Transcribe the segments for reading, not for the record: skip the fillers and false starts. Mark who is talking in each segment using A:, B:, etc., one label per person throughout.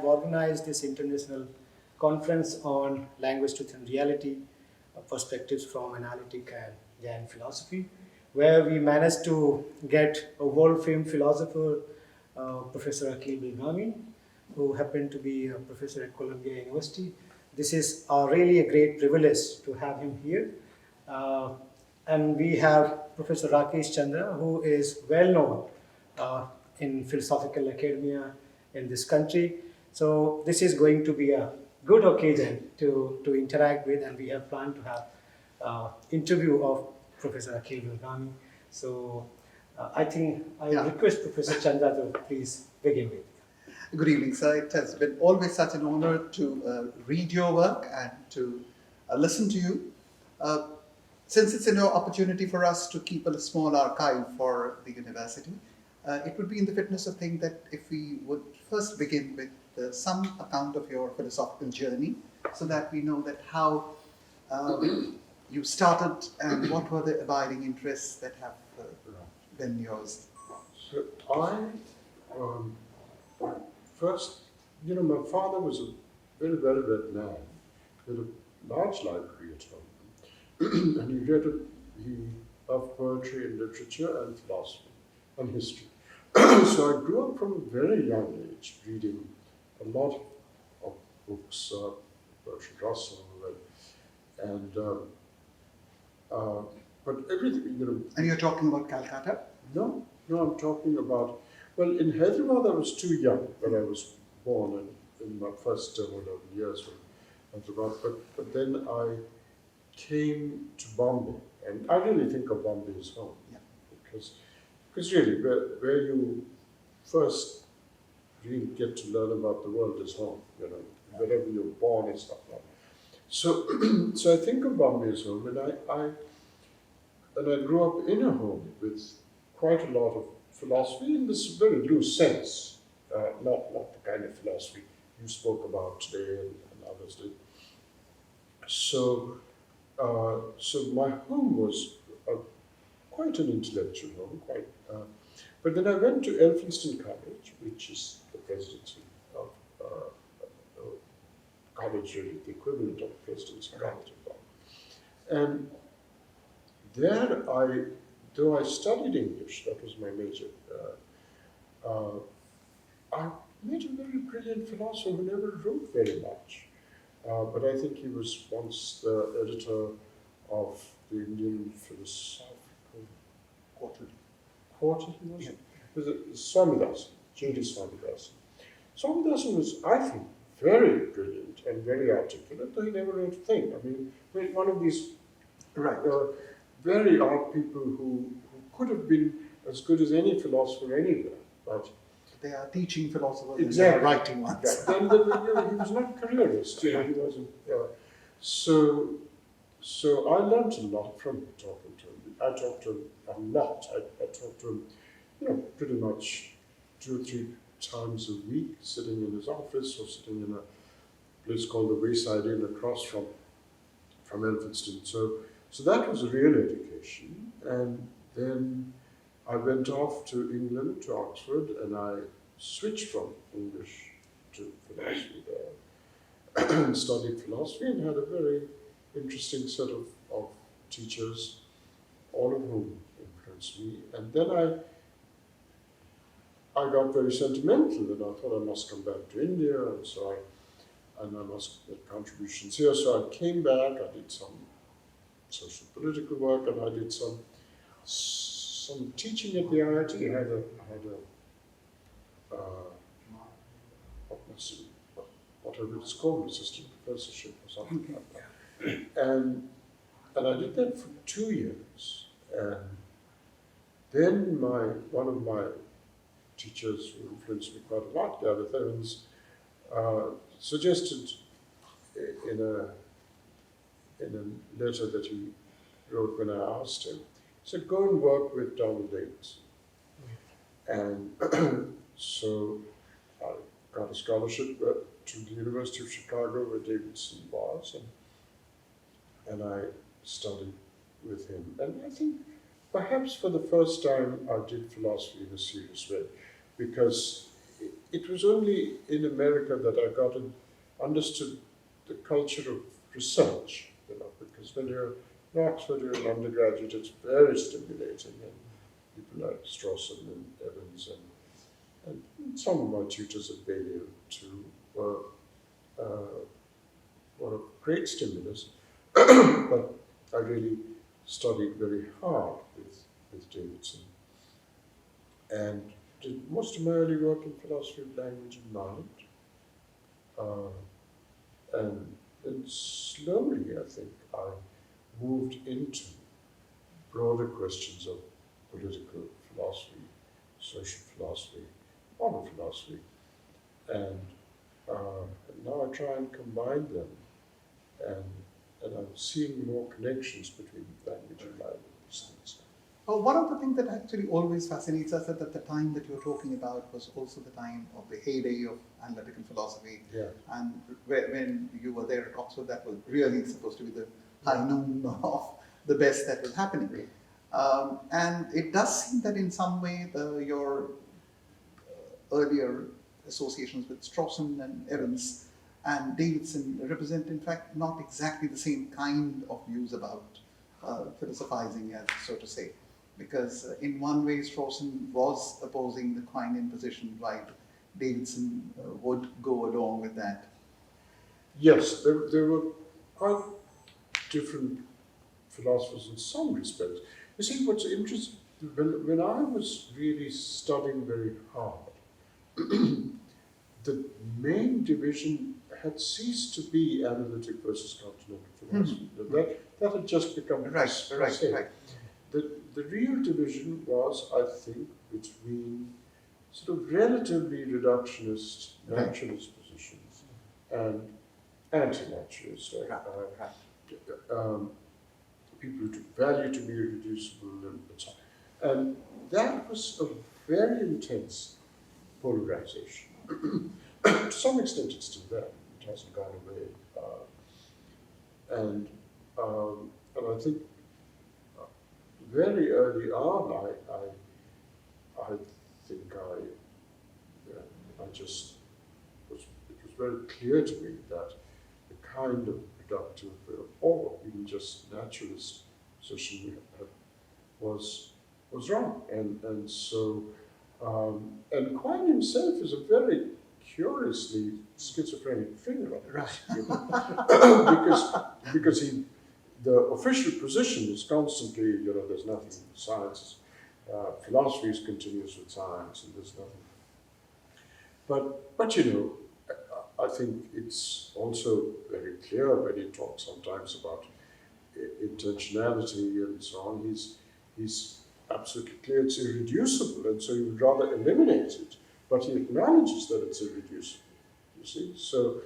A: organized this international conference on language, truth, and reality, perspectives from analytic and Jain philosophy, where we managed to get a world-famed philosopher, Professor Akeel Bilgrami, who happened to be a professor at Columbia University. This is really a great privilege to have him here. Uh, and we have Professor Rakesh Chandra, who is well known uh, in philosophical academia in this country. So this is going to be a good occasion to interact with, and we have planned to have interview of Professor Akeel Bilgrami. So I think I request Professor Chandra to please begin with.
B: Good evening, sir. It has been always such an honor to read your work and to listen to you. Since it's an opportunity for us to keep a small archive for the university, it would be in the fitness of things that if we would first begin with some account of your philosophical journey, so that we know that how you started and what were the abiding interests that have been yours.
C: So first, my father was a very well-read man. He had a large library at home, and he loved poetry and literature and philosophy and history. So I grew up from a very young age reading a lot of books, Bertrand Russell, and but everything,
B: And you're talking about Calcutta?
C: No, I'm talking about, well, in Hyderabad I was too young when I was born in my first 10 or 11 years from Hyderabad, but then I came to Bombay, and I really think of Bombay as home, because really, where you first really get to learn about the world is home, wherever you're born and stuff like that. So I think of Bombay as home, and I grew up in a home with quite a lot of philosophy in this very loose sense, not the kind of philosophy you spoke about today and others did. So my home was quite an intellectual home, but then I went to Elphinstone College, which is the presidency of college, really, the equivalent of the presidency college. And there though I studied English, that was my major, I met a very brilliant philosopher who never wrote very much. But I think he was once the editor of the Indian Philosophical Quarterly, was it? Was it Swamidasan, J.D. Swamidasan. Swamidasan was, I think, very brilliant and very articulate, though he never wrote a thing. I mean, one of these very odd people who could have been as good as any philosopher anywhere, but
B: they are teaching philosophers,
C: exactly,
B: and they are writing ones.
C: Then he was not a careerist. He wasn't. So I learned a lot from talking to him. I talked to him a lot. I talked to him, pretty much 2 or 3 times a week, sitting in his office or sitting in a place called the Wayside Inn across from Elphinstone. So that was a real education. And then I went off to England, to Oxford, and I switched from English to philosophy there, and studied philosophy and had a very interesting set of teachers, all of whom influenced me. And then I got very sentimental, and I thought I must come back to India, and I must make contributions here. So I came back, I did some social political work, and I did some teaching at the IIT. I had whatever it's called, assistant professorship or something like that. And I did that for 2 years. And then one of my teachers who influenced me quite a lot, Gareth Evans, suggested in a letter that he wrote when I asked him, he said, go and work with Donald Davidson. And so I got a scholarship to the University of Chicago where Davidson was, and I studied with him. And I think perhaps for the first time I did philosophy in a serious way, because it was only in America that I understood the culture of research, because when you're in Oxford, you're an undergraduate, it's very stimulating, and people like Strawson and Evans and some of my tutors at Balliol too were a great stimulus, but I really studied very hard with Davidson and did most of my early work in philosophy of language and mind. And then slowly, I think, I moved into broader questions of political philosophy, social philosophy, modern philosophy, and now I try and combine them, and I'm seeing more connections between language and mind and these things.
B: Well, one of the things that actually always fascinates us is that the time that you're talking about was also the time of the heyday of analytical philosophy.
C: Yeah.
B: And when you were there at Oxford, that was really supposed to be the high noon of the best that was happening. And it does seem that in some way your earlier associations with Strawson and Evans and Davidson represent, in fact, not exactly the same kind of views about philosophizing, as so to say. Because in one way, Strawson was opposing the Quinian position, while Davidson would go along with that.
C: Yes, there were quite different philosophers in some respects. You see, what's interesting, when I was really studying very hard, the main division had ceased to be analytic versus continental philosophy. That had just become
B: Right.
C: The real division was, I think, between sort of relatively reductionist naturalist positions and anti-naturalist, people who took value to be irreducible and so on. And that was a very intense polarization. To some extent, it's still there. It hasn't gone away. And I think very early on, I think I just was. It was very clear to me that the kind of reductive or even just naturalist position we had was wrong, and so and Quine himself is a very curiously schizophrenic figure, because the official position is constantly, there's nothing in science, philosophy is continuous with science, and there's nothing. But I think it's also very clear when he talks sometimes about intentionality and so on. He's absolutely clear it's irreducible, and so he would rather eliminate it. But he acknowledges that it's irreducible. You see, so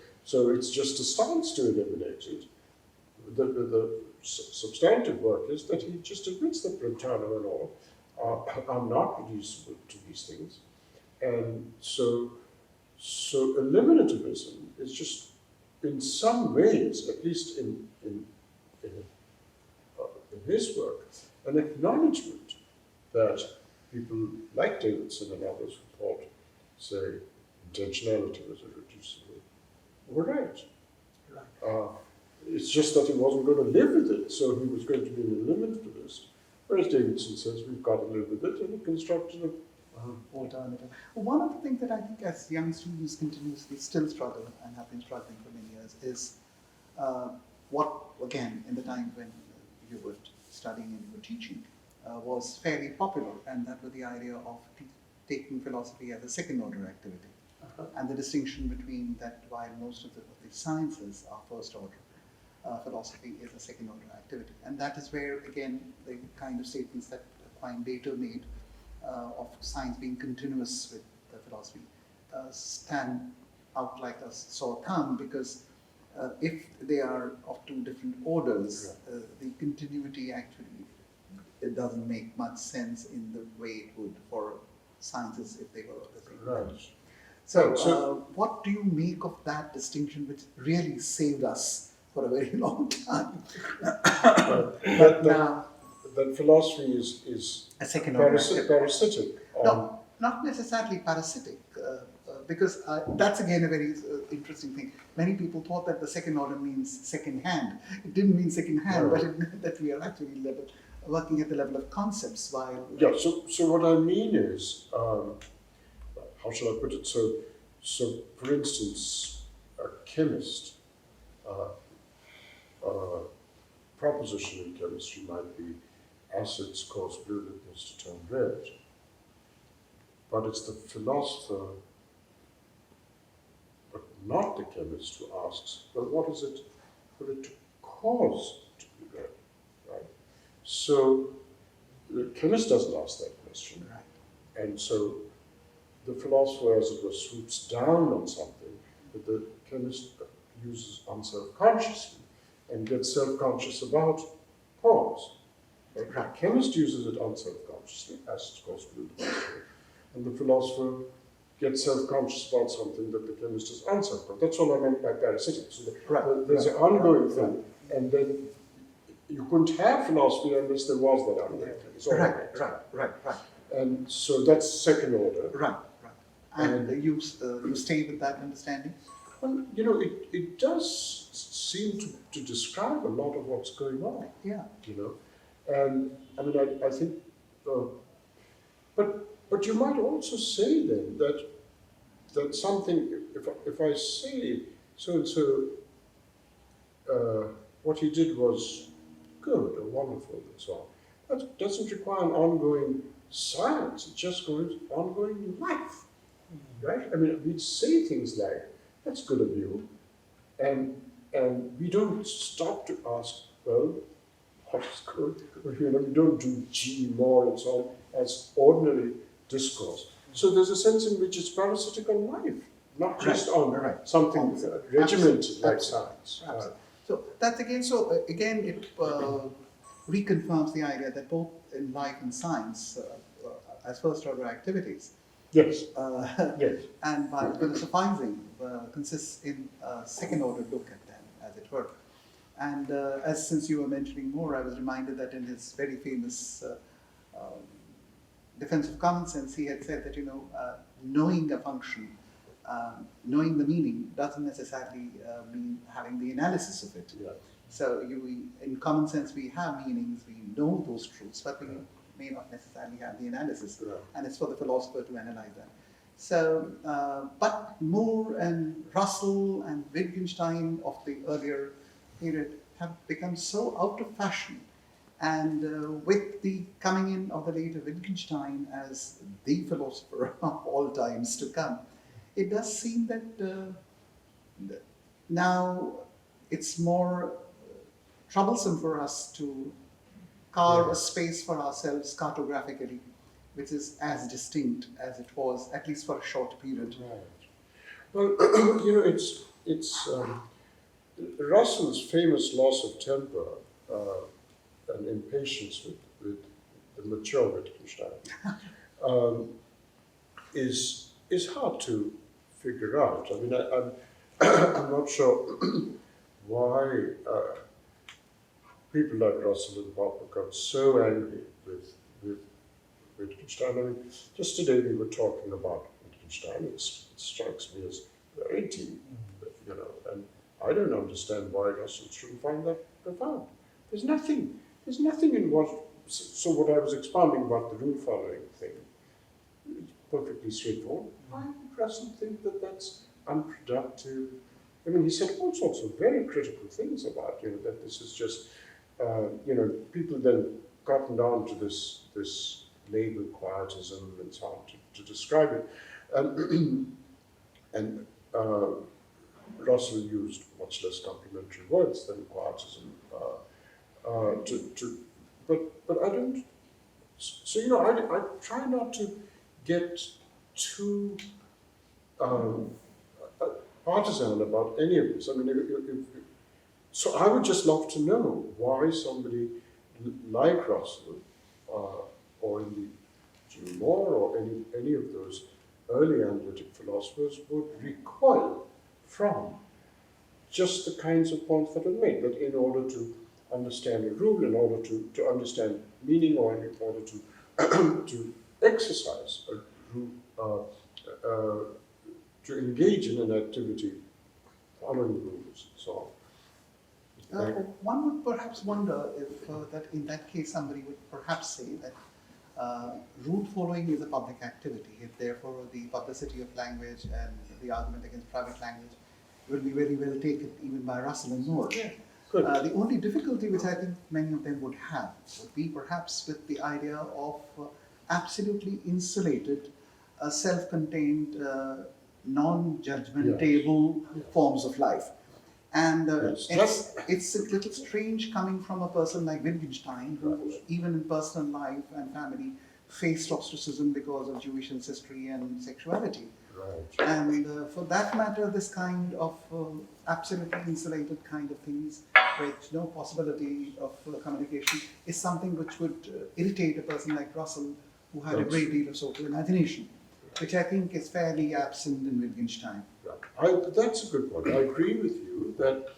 C: it's just a stance to eliminate it. The substantive work is that he just admits that Brentano and all are not reducible to these things, and so eliminativism is just, in some ways, at least in his work, an acknowledgement that people like Davidson and others who thought, say, intentionality was irreducible were right. It's just that he wasn't going to live with it, so he was going to be an eliminativist. Whereas Davidson says we've got to live with it, and he constructed an
B: alternative. One of the things that I think as young students continuously still struggle and have been struggling for many years is what, again, in the time when you were studying and you were teaching, was fairly popular, and that was the idea of taking philosophy as a second-order activity. And the distinction between that, while most of the sciences are first-order, philosophy is a second-order activity. And that is where, again, the kind of statements that Quine later made of science being continuous with the philosophy stand out like a sore thumb, because if they are of two different orders, the continuity actually, it doesn't make much sense in the way it would for sciences if they were of the same order. So what do you make of that distinction, which really saved us for a very long time?
C: That philosophy is
B: a second
C: parasitic.
B: No, not necessarily parasitic. because that's again a very interesting thing. Many people thought that the second order means second hand. It didn't mean second hand, but it meant that we are actually working at the level of concepts while...
C: Yeah, so what I mean is, how shall I put it? So for instance, a chemist, proposition in chemistry might be acids cause blue liquids to turn red, but it's the philosopher, but not the chemist, who asks, well, what is it for it to cause to be red, right? So the chemist doesn't ask that question,
B: Right.
C: and so the philosopher, as it were, swoops down on something that the chemist uses unself-consciously and gets self-conscious about cause. Right? The chemist uses it unself-consciously, as cause blue liquids, and the philosopher gets self-conscious about something that the chemist is unself-conscious. That's all I meant by parasitic. So there's an ongoing thing, and then you couldn't have philosophy unless there was that ongoing thing. It's all
B: Right.
C: And so that's second order.
B: Right. And you stay with that understanding?
C: Well, you know, it does seem to describe a lot of what's going on.
B: Yeah.
C: You know, and I mean, I think, but you might also say then that something, if I say so and so, what he did was good or wonderful and so on, that doesn't require an ongoing science. It just goes ongoing life, right? I mean, we'd say things like, "That's good of you," and we don't stop to ask, well, what is good? You know, we don't do G more and so on as ordinary discourse. So there's a sense in which it's parasitic on life, not just on something regimented like science.
B: So that's again. So again, it reconfirms the idea that both in life and science, as first-order activities,
C: Yes.
B: yes, and by philosophizing consists in a second-order look at them, as it were. And since you were mentioning more, I was reminded that in his very famous defense of common sense, he had said that knowing a function, knowing the meaning, doesn't necessarily mean having the analysis of it.
C: Yeah.
B: So in common sense, we have meanings, we know those truths, but we may not necessarily have the analysis, and it's for the philosopher to analyze that. So, but Moore and Russell and Wittgenstein of the earlier period have become so out of fashion, and with the coming in of the later Wittgenstein as the philosopher of all times to come, it does seem that now it's more troublesome for us to carve a space for ourselves cartographically, which is as distinct as it was, at least for a short period.
C: Right. Well, it's Russell's famous loss of temper and impatience with the mature Wittgenstein is hard to figure out. I mean, I'm not sure why people like Russell and Popper got so angry with Wittgenstein. I mean, just today we were talking about Wittgenstein. It strikes me as very deep, and I don't understand why Russell shouldn't find that profound. There's nothing in what I was expounding about the rule following thing, it's perfectly straightforward. Why would Russell think that that's unproductive? I mean, he said all sorts of very critical things about, that this is just, people then gotten down to this label quietism and so on to describe it. And Russell used much less complimentary words than quietism but I don't. So I try not to get too partisan about any of this. I mean, so I would just love to know why somebody like Russell or indeed G. Moore or any of those early analytic philosophers would recoil from just the kinds of points that are made, that in order to understand a rule, in order to understand meaning, or in order to to exercise a rule, to engage in an activity following the rules and so on.
B: One would perhaps wonder if that in that case somebody would perhaps say that rule following is a public activity, if therefore the publicity of language and the argument against private language will be very well taken even by Russell and Moore.
C: Good.
B: The only difficulty which I think many of them would have would be perhaps with the idea of absolutely insulated, self-contained, non-judgmentable forms of life. And it's a little strange coming from a person like Wittgenstein, who even in personal life and family faced ostracism because of Jewish ancestry and sexuality.
C: Right.
B: And for that matter, this kind of absolutely insulated kind of things, with no possibility of communication, is something which would irritate a person like Russell, who had a great deal of social imagination, which I think is fairly absent in Wittgenstein.
C: Right. That's a good point. I agree with you that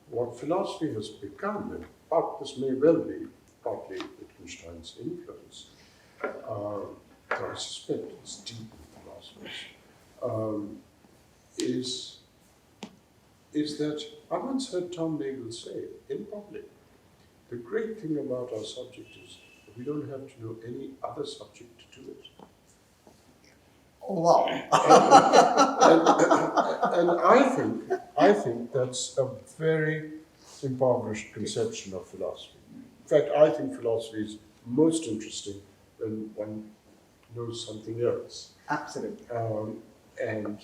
C: what philosophy has become, and this may well be partly Wittgenstein's influence, I suspect it's deep in philosophers, is that I once heard Tom Nagel say in public, the great thing about our subject is that we don't have to know any other subject to do it.
B: Oh, wow.
C: and I think that's a very impoverished conception of philosophy. In fact, I think philosophy is most interesting when one knows something else.
B: Absolutely.
C: And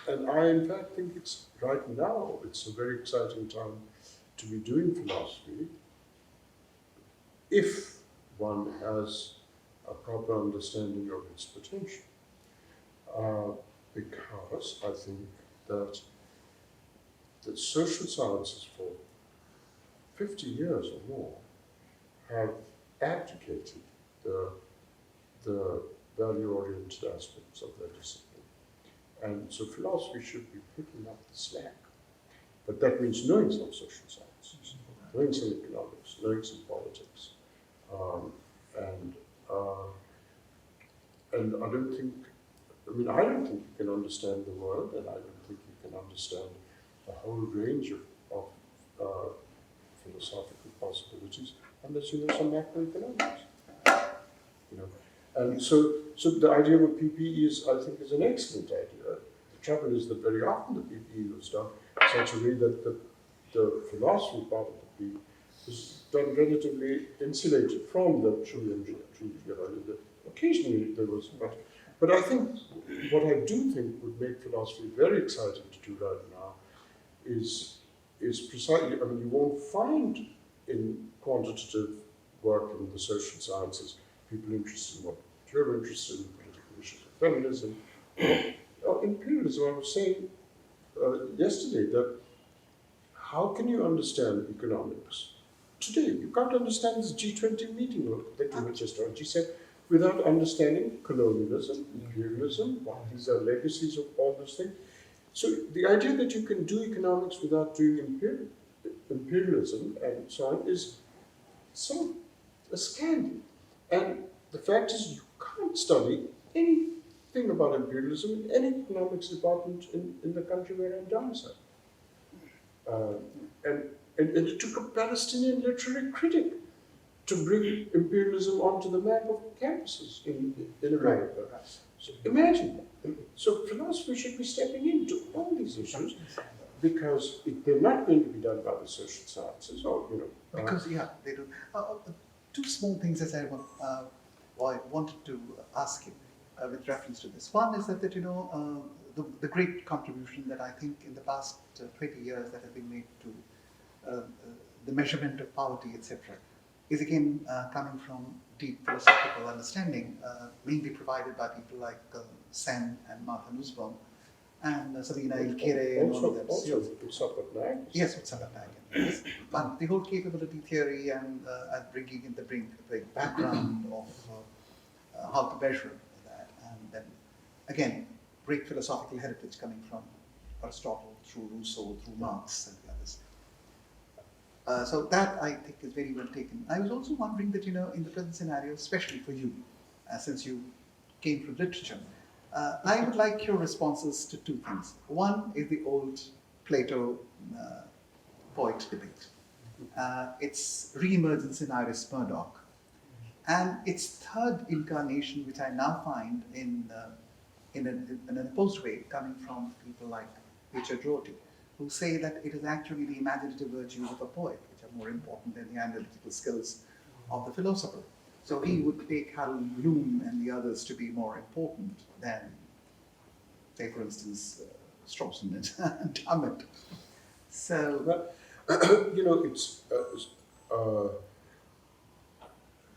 C: I, in fact, think it's right now, it's a very exciting time to be doing philosophy if one has a proper understanding of its potential. Because I think that the social sciences for 50 years or more have abdicated the value-oriented aspects of their discipline. And so philosophy should be picking up the slack. But that means knowing some social sciences, knowing some economics, knowing some politics. And I don't think you can understand the world, and I don't think you can understand a whole range of philosophical possibilities unless you know some macroeconomics. And so the idea of a PPE is an excellent idea. The trouble is that very often the PPE was done in such a way that the philosophy part of the PPE was done relatively insulated from the true engineering. Occasionally there was, but I think what I do think would make philosophy very exciting to do right now is precisely, you won't find in quantitative work in the social sciences people interested in what you're interested in, political issues of feminism, or imperialism. I was saying yesterday that how can you understand economics today? You can't understand this G20 meeting that you were just on, G7, without understanding colonialism, imperialism, what these are legacies of all those things. So the idea that you can do economics without doing imperialism and so on is a scandal. And the fact is, you can't study anything about imperialism in any economics department in the country where I'm domiciled. And it took a Palestinian literary critic to bring imperialism onto the map of campuses in America. So imagine that. So philosophy should be stepping into all these issues because they're not going to be done by the social sciences, or
B: Because they do. Two small things that I wanted to ask you with reference to this. One is that the great contribution that I think in the past 20 years that has been made to the measurement of poverty, etc., is again coming from deep philosophical understanding, mainly provided by people like Sen and Martha Nussbaum and Sabina Ilkere and all of that.
C: Also, it's up at night.
B: Yes, with Sabatnagan. Yes. But the whole capability theory and bringing in the background of how to measure that, and then again, great philosophical heritage coming from Aristotle through Rousseau, through Marx and the others. So that I think is very well taken. I was also wondering that in the present scenario, especially for you, since you came from literature. I would like your responses to two things. One is the old Plato poet debate. Its re-emergence in Iris Murdoch, and its third incarnation, which I now find in an opposed way, coming from people like Richard Rorty, who say that it is actually the imaginative virtues of a poet which are more important than the analytical skills of the philosopher. So he would take Harold Bloom and the others to be more important than, say, for instance, Strawson and Dummett. So,
C: But, it's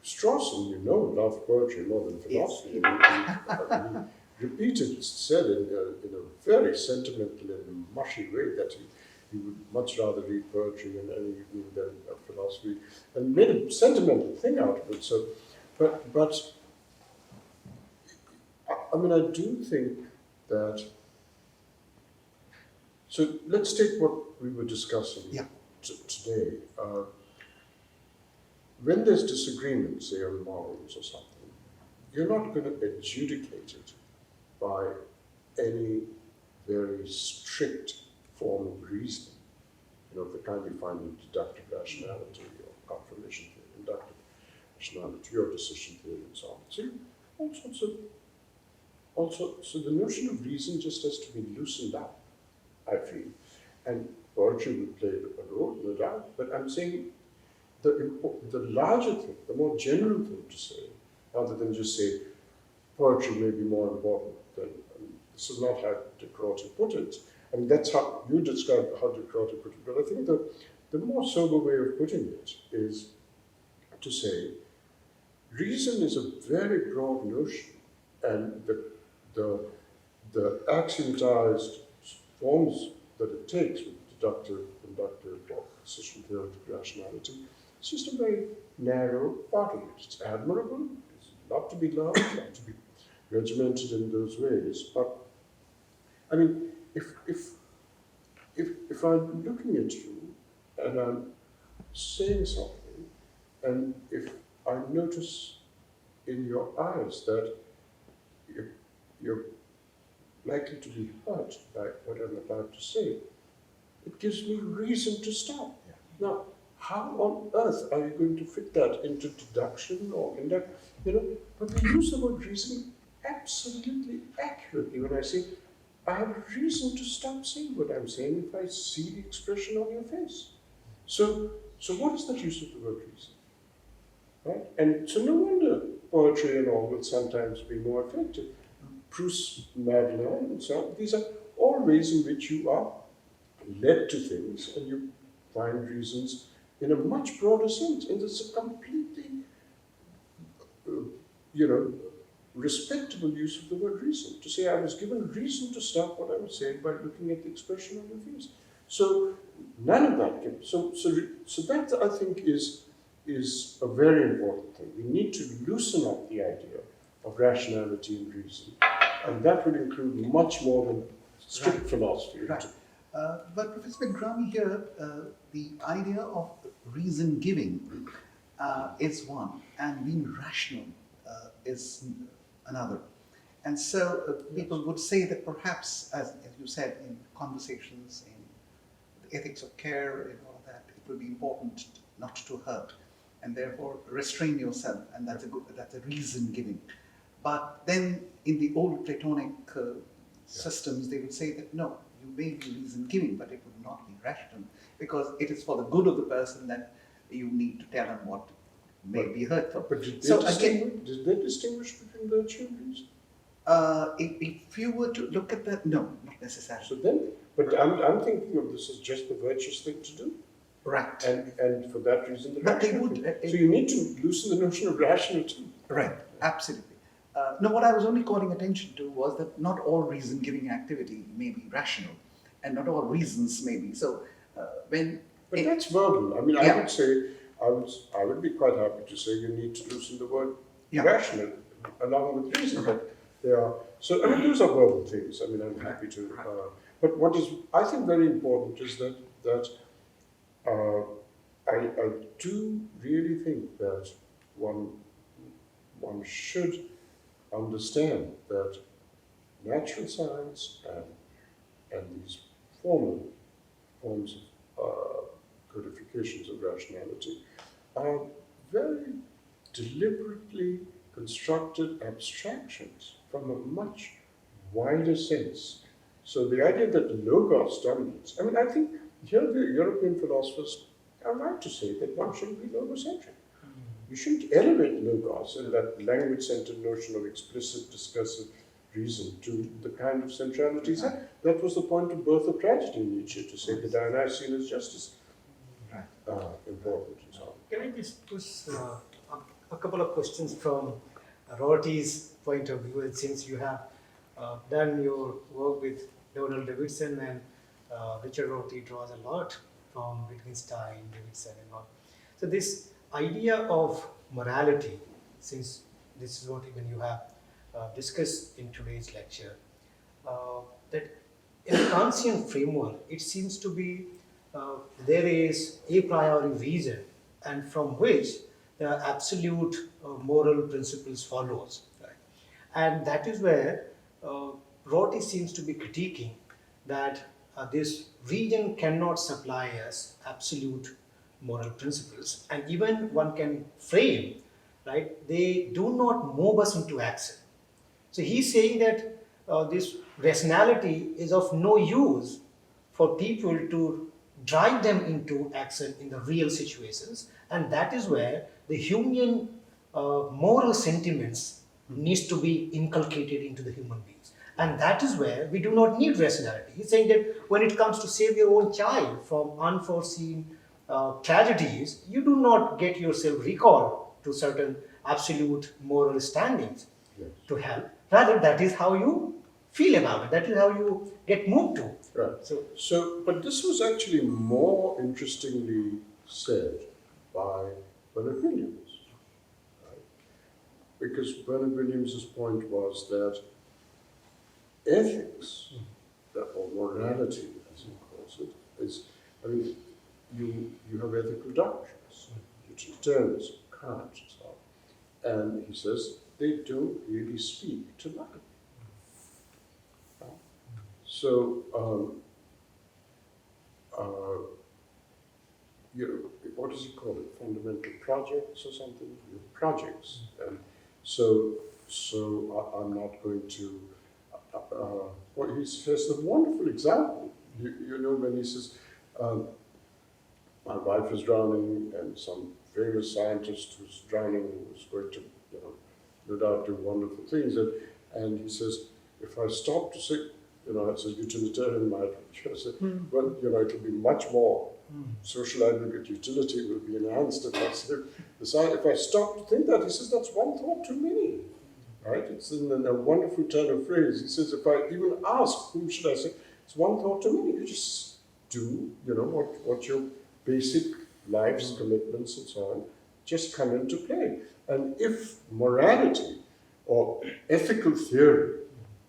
C: Strawson, loved poetry more than philosophy.
B: yes.
C: He repeatedly said in a very sentimental and mushy way that he would much rather read poetry in any evening than philosophy, and made a sentimental thing out of it. So, but I do think that. So let's take what we were discussing today. When there's disagreement, say on morals or something, you're not going to adjudicate it by any very strict form of reasoning, the kind you find in deductive rationality or confirmation theory, inductive rationality or decision theory and so on. So all sorts of, so the notion of reason just has to be loosened up, I feel. And poetry will play a role, no doubt, but I'm saying the larger thing, the more general thing to say, rather than just say poetry may be more important than, this is not how de Crotty put it. I mean, that's how you described how de Crotty put it, but I think the more sober way of putting it is to say reason is a very broad notion, and the axiomatized forms that it takes with deductive, inductive, or decision theoretic rationality, it's just a very narrow part of it. It's admirable, it's not to be loved, not to be regimented in those ways. But I mean, if I'm looking at you and I'm saying something, and if I notice in your eyes that you're likely to be hurt by what I'm about to say, it gives me reason to stop. Yeah. Now, how on earth are you going to fit that into deduction or induct? But we use the word reason absolutely accurately when I say, I have a reason to stop saying what I'm saying if I see the expression on your face. So what is that use of the word reason? Right? And so no wonder poetry and all will sometimes be more effective. Proust, Madeleine, and so on. These are all ways in which you are led to things and you find reasons in a much broader sense. And it's a completely, respectable use of the word reason. To say I was given reason to stop what I was saying by looking at the expression on your face. So none of that can. So that I think is a very important thing. We need to loosen up the idea of rationality and reason, and that would include much more than strict philosophy.
B: Right. But Professor Bilgrami here, the idea of reason giving is one, and being rational is another. And so people would say that perhaps, as you said, in conversations, in the ethics of care and all of that, it will be important not to hurt, and therefore restrain yourself, and that's a reason giving. But then in the old Platonic systems, they would say that no, you may be reason giving, but it would not be rational, because it is for the good of the person that you need to tell him what may be hurtful.
C: But did they distinguish between virtue and reason?
B: If you were to look at that, no, not necessarily.
C: So then, but I'm thinking of this as just the virtuous thing to do.
B: Right.
C: And for that reason, the
B: but they
C: rational
B: would.
C: thing. So you need to loosen the notion of rational too.
B: Right, absolutely. No, what I was only calling attention to was that not all reason-giving activity may be rational, and not all reasons may be. So
C: But that's verbal. I mean, I would say, I would be quite happy to say you need to loosen the word rational along with reason. But they are, so I mean, those are verbal things. I mean, I'm happy to. But what is, I think, very important is that I do really think that one should understand that natural science and these formal forms of codifications of rationality are very deliberately constructed abstractions from a much wider sense. So the idea that logos dominates, I mean, I think here the European philosophers are right to say that one shouldn't be logocentric. You shouldn't elevate logos and that language-centered notion of explicit discursive reason to the kind of centrality. That was the point of birth of tragedy in Nietzsche, to say the Dionysian is just as important and so on.
A: Can I just push a couple of questions from Rorty's point of view? Since you have done your work with Donald Davidson and Richard Rorty draws a lot from Wittgenstein, Davidson and all. So this idea of morality, since this is what even you have discussed in today's lecture, that in a Kantian framework, it seems to be there is a priori reason, and from which the absolute moral principles follows, right? And that is where Rorty seems to be critiquing that this region cannot supply us absolute moral principles, and even one can frame, right? They do not move us into action. So he's saying that this rationality is of no use for people to drive them into action in the real situations, and that is where the human moral sentiments needs to be inculcated into the human beings, and that is where we do not need rationality. He's saying that when it comes to save your own child from unforeseen tragedies, you do not get yourself recalled to certain absolute moral standings to help. Rather, that is how you feel about it. That is how you get moved to.
C: Right. But this was actually more interestingly said by Bernard Williams, right? Because Bernard Williams's point was that ethics, or morality, as he calls it, is, I mean, you have ethical doctrines, utilitarianism, Kant, and so on. And he says they don't really speak to life. So, what does he call it? Fundamental projects or something? Projects. And so I'm not going to. Well, he says a wonderful example. You know, when he says, my wife is drowning, and some famous scientist who's drowning who's going to, no doubt do wonderful things, and he says, if I stop to say, as a utilitarian might say, well, it'll be much more. Social aggregate utility will be enhanced if I say, if I stop to think that, he says, that's one thought too many. Right? It's in a wonderful turn of phrase. He says, if I even ask, whom should I say? It's one thought too many. You just do, what your basic life's commitments and so on just come into play. And if morality or ethical theory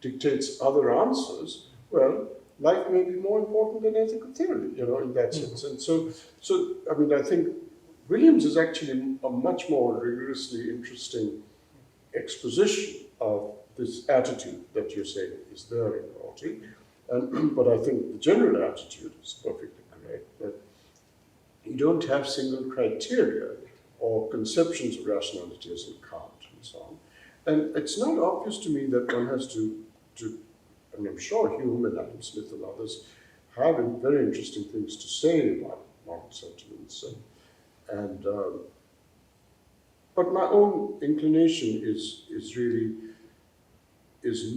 C: dictates other answers, well, life may be more important than ethical theory, in that sense. And so I mean, I think Williams is actually a much more rigorously interesting exposition of this attitude that you're saying is there in Rorty. But I think the general attitude is perfectly correct, that you don't have single criteria or conceptions of rationality as in Kant and so on. And it's not obvious to me that one has to and I'm sure Hume and Adam Smith and others have very interesting things to say about moral sentiments. But my own inclination is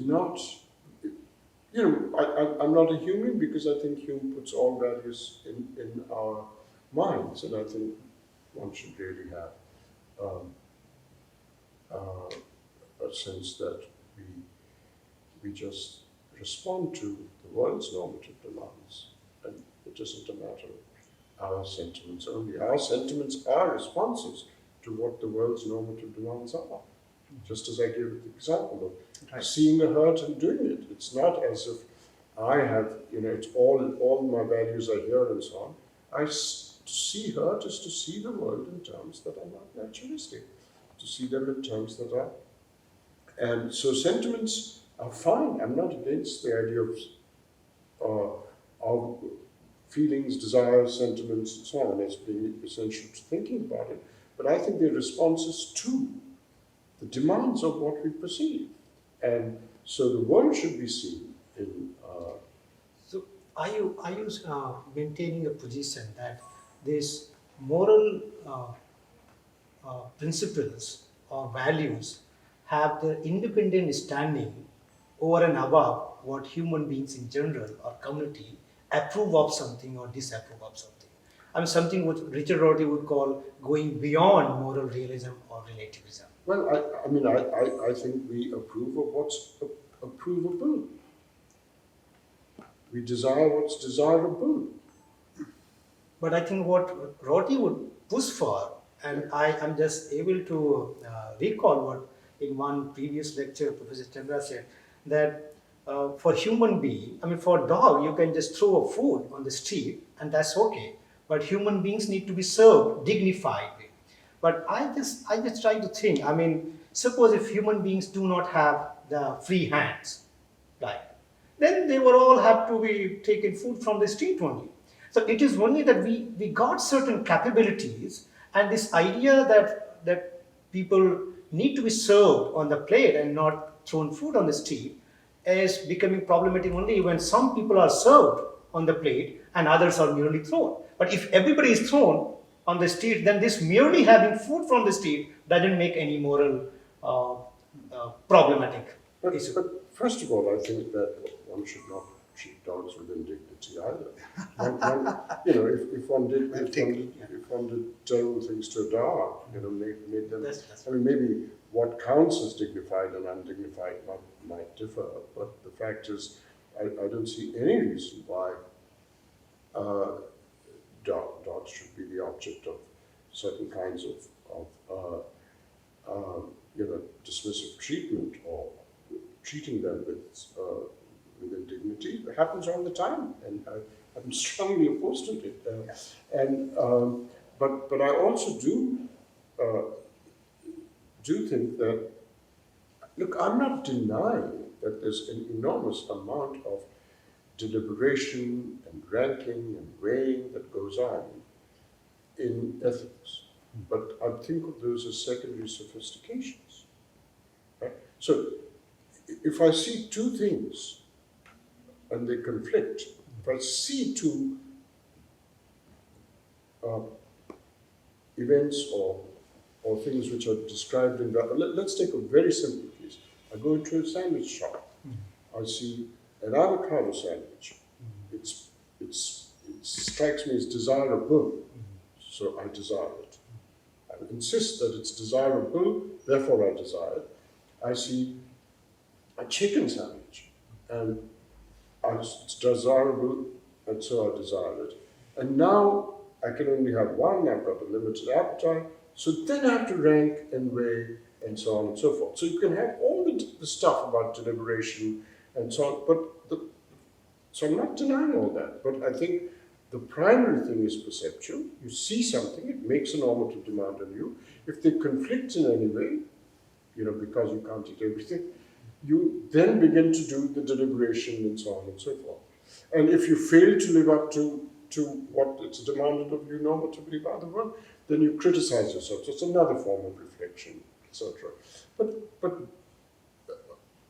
C: not, I'm not a Humean because I think Hume puts all values in our minds, and I think one should really have a sense that we just respond to the world's normative demands, and it isn't a matter of our sentiments only. Our sentiments are responses to what the world's normative demands are. Just as I gave the example of seeing a hurt and doing it. It's not as if I have, it's all my values are here and so on. To see hurt is to see the world in terms that are not naturalistic, to see them in terms that are And so sentiments are fine. I'm not against the idea of feelings, desires, sentiments, and so on as being essential to thinking about it. But I think they're responses to the demands of what we perceive. And so the world should be seen in.
A: So are you maintaining a position that these moral principles or values have the independent standing over and above what human beings in general or community approve of something or disapprove of something? I mean, something what Richard Rorty would call going beyond moral realism or relativism.
C: Well, I think we approve of what's approvable. We desire what's desirable.
A: But I think what Rorty would push for, and I am just able to recall what in one previous lecture Professor Chandra said, that for human being, I mean for dog, you can just throw a food on the street and that's okay. But human beings need to be served dignified way. But I just try to think, I mean, suppose if human beings do not have the free hands, right? Then they will all have to be taken food from the street only. So it is only that we got certain capabilities and this idea that people need to be served on the plate and not thrown food on the street is becoming problematic only when some people are served on the plate and others are merely thrown. But if everybody is thrown on the street, then this merely having food from the street doesn't make any moral problematic issue.
C: But first of all, I think that one should not treat dogs with indignity either. If one did terrible things to a dog, made them.
A: That's
C: I mean, maybe what counts as dignified and undignified might differ, but the fact is, I don't see any reason why dogs should be the object of certain kinds of dismissive treatment or treating them with indignity. It happens all the time, and I'm strongly opposed to it. But I also do think that, look, I'm not denying that there's an enormous amount of deliberation and ranking and weighing that goes on in ethics. But I think of those as secondary sophistications. Right? So if I see two things and they conflict, if I see two events or things which are described in, let's take a very simple case. I go into a sandwich shop. I see an avocado sandwich. It strikes me as desirable, so I desire it. I insist that it's desirable, therefore I desire it. I see a chicken sandwich, and it's desirable, and so I desire it. And now I can only have one, I've got a limited appetite, so then I have to rank and weigh and so on and so forth. So you can have all the stuff about deliberation and so on, so I'm not denying all that, but I think the primary thing is perceptual. You see something, it makes a normative demand on you. If they conflict in any way, because you can't eat everything, you then begin to do the deliberation and so on and so forth. And if you fail to live up to what is demanded of you normatively by the world, then you criticize yourself. So it's another form of reflection, etc. But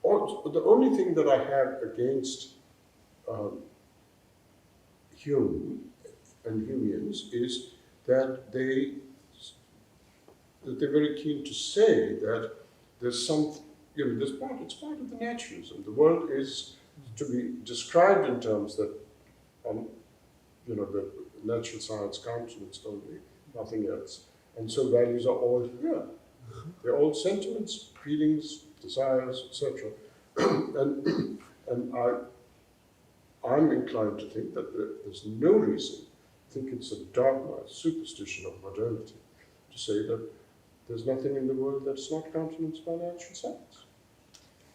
C: the only thing that I have against Hume and Humeans is that they're very keen to say that there's some, it's part of the naturalism. The world is to be described in terms that, the natural science countenance only, nothing else. And so values are all here. They're all sentiments, feelings, desires, etc. and I'm inclined to think that there's no reason, I think it's a dogma, a superstition of modernity, to say that there's nothing in the world that's not countenanced by natural science.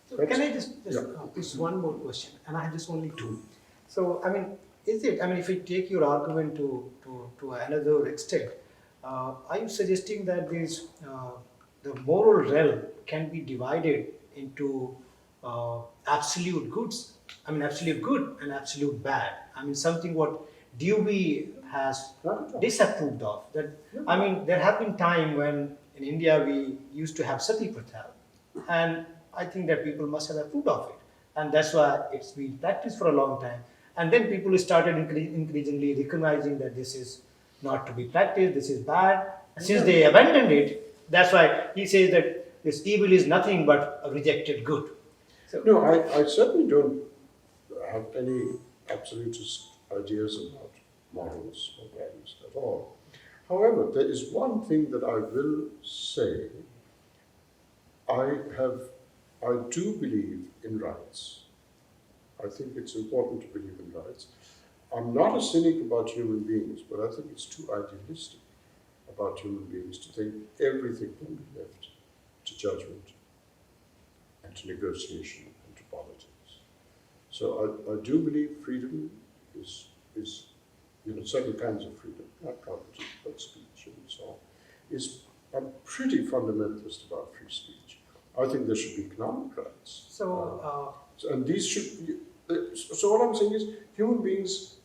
A: So can I just one more question, and I have just only two. So, if we take your argument to another extent, are you suggesting that the moral realm can be divided into absolute goods. I mean, absolute good and absolute bad. I mean, something what Dewey has
C: Not at all.
A: disapproved of. That I mean, there have been time when in India we used to have sati pratha, and I think that people must have approved of it, and that's why it's been practiced for a long time. And then people started increasingly recognizing that this is not to be practiced, this is bad. Since they abandoned it, that's why he says that this evil is nothing but a rejected good. So,
C: No, I certainly don't have any absolutist ideas about morals or values at all. However, there is one thing that I will say. I do believe in rights. I think it's important to believe in rights. I'm not a cynic about human beings, but I think it's too idealistic about human beings to think everything can be left to judgment and to negotiation and to politics. So I do believe freedom is certain kinds of freedom, not property, but speech and so on, I'm pretty fundamentalist about free speech. I think there should be economic rights. And these should be, so what I'm saying is human beings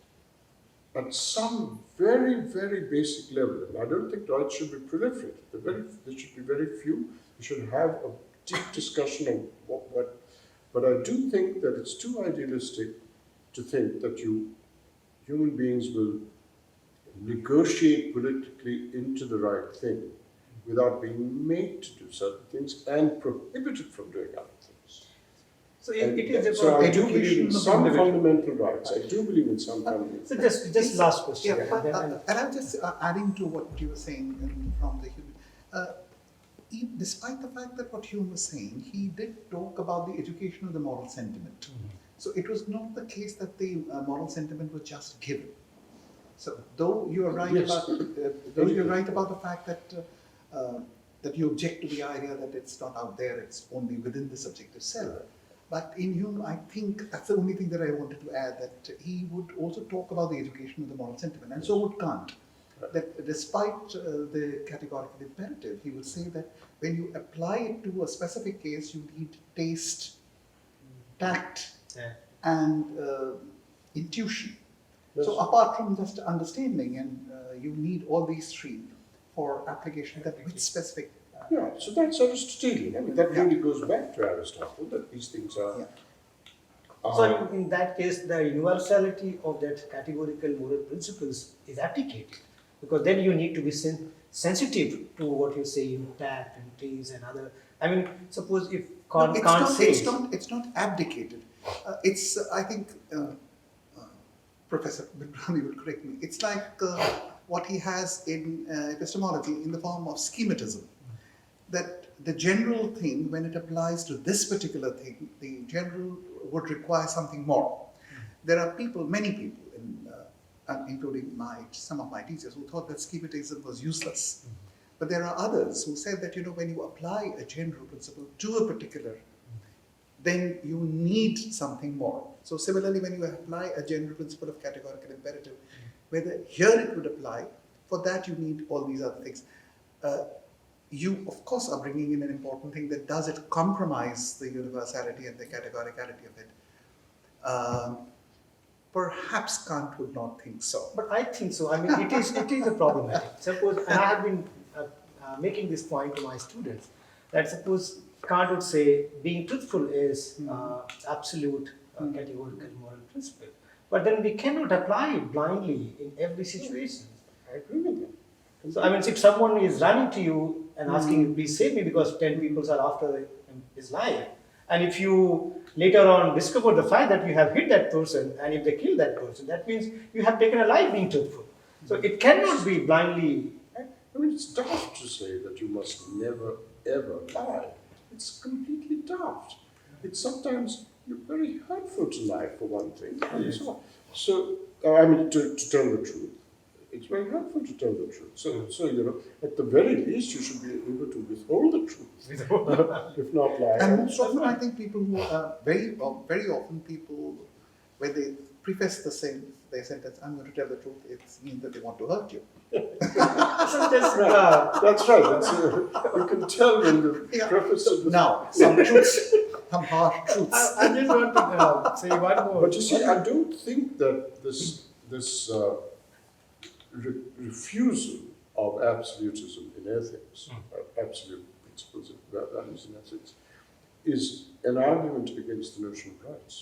C: at some very, very basic level, and I don't think rights should be proliferated. There should be very few. We should have a deep discussion on what. But I do think that it's too idealistic to think that human beings will negotiate politically into the right thing without being made to do certain things and prohibited from doing other things.
A: so it is about
C: So I do
A: education
C: believe in
A: of
C: some
A: individual.
C: fundamental rights. I do believe in some fundamental
A: So just last question.
B: Yeah,
A: and then-
B: and I'm just adding to what you were saying from the human. Despite the fact that what Hume was saying, he did talk about the education of the moral sentiment. So it was not the case that the moral sentiment was just given. So though you are right
C: Yes.
B: about the fact that that you object to the idea that it's not out there, it's only within the subjective self. But in Hume, I think that's the only thing that I wanted to add, that he would also talk about the education of the moral sentiment, and so would Kant. That despite the categorical imperative, he would say that when you apply it to a specific case, you need taste, tact,
A: Yeah.
B: and intuition.
C: Yes.
B: So apart from just understanding, and you need all these three for application that with specific.
C: Yeah, so that's Aristotelian. I mean, that
B: Yeah.
C: really goes back to Aristotle, that these things are.
B: Yeah.
A: So in that case, the universality of that categorical moral principles is abdicated, because then you need to be sensitive to what you say in tact and taste and other. I mean, suppose if Kant says
B: It's not abdicated. I think Professor Bilgrami will correct me. It's like what he has in epistemology in the form of schematism. That the general thing, when it applies to this particular thing, the general would require something more. There are many people, including some of my teachers, who thought that schematism was useless. But there are others who said that, when you apply a general principle to a particular, then you need something more. So similarly, when you apply a general principle of categorical imperative, whether here it would apply, for that you need all these other things. You, of course, are bringing in an important thing, that does it compromise the universality and the categoricality of it? Perhaps Kant would not think so.
A: But I think so. I mean, it is a problematic. Suppose, and I have been making this point to my students, that suppose Kant would say being truthful is absolute categorical moral principle. But then we cannot apply it blindly in every situation.
C: I agree with you.
A: So I mean, if someone is running to you and asking you, please save me because 10 people are after his life, and if you later on discover the fact that you have hit that person, and if they kill that person, that means you have taken a life being truthful. So it cannot be blindly.
C: I mean, it's daft to say that you must never, ever lie. It's completely daft. It's sometimes very hurtful to lie, for one thing. And so I mean, to tell the truth. It's very hurtful to tell the truth. So at the very least, you should be able to withhold the truth, if not lie.
B: And most often, I think people who very often people, when they preface their sentence, I'm going to tell the truth, it means that they want to hurt you.
A: So just,
C: That's right. You can tell when the
B: Yeah.
C: preface
B: So
C: of the
B: now, some truths, some harsh truths.
A: I just want to say one more.
C: But you see, I don't think that this refusal of absolutism in ethics, absolute principles of values in ethics, is an argument against the notion of rights.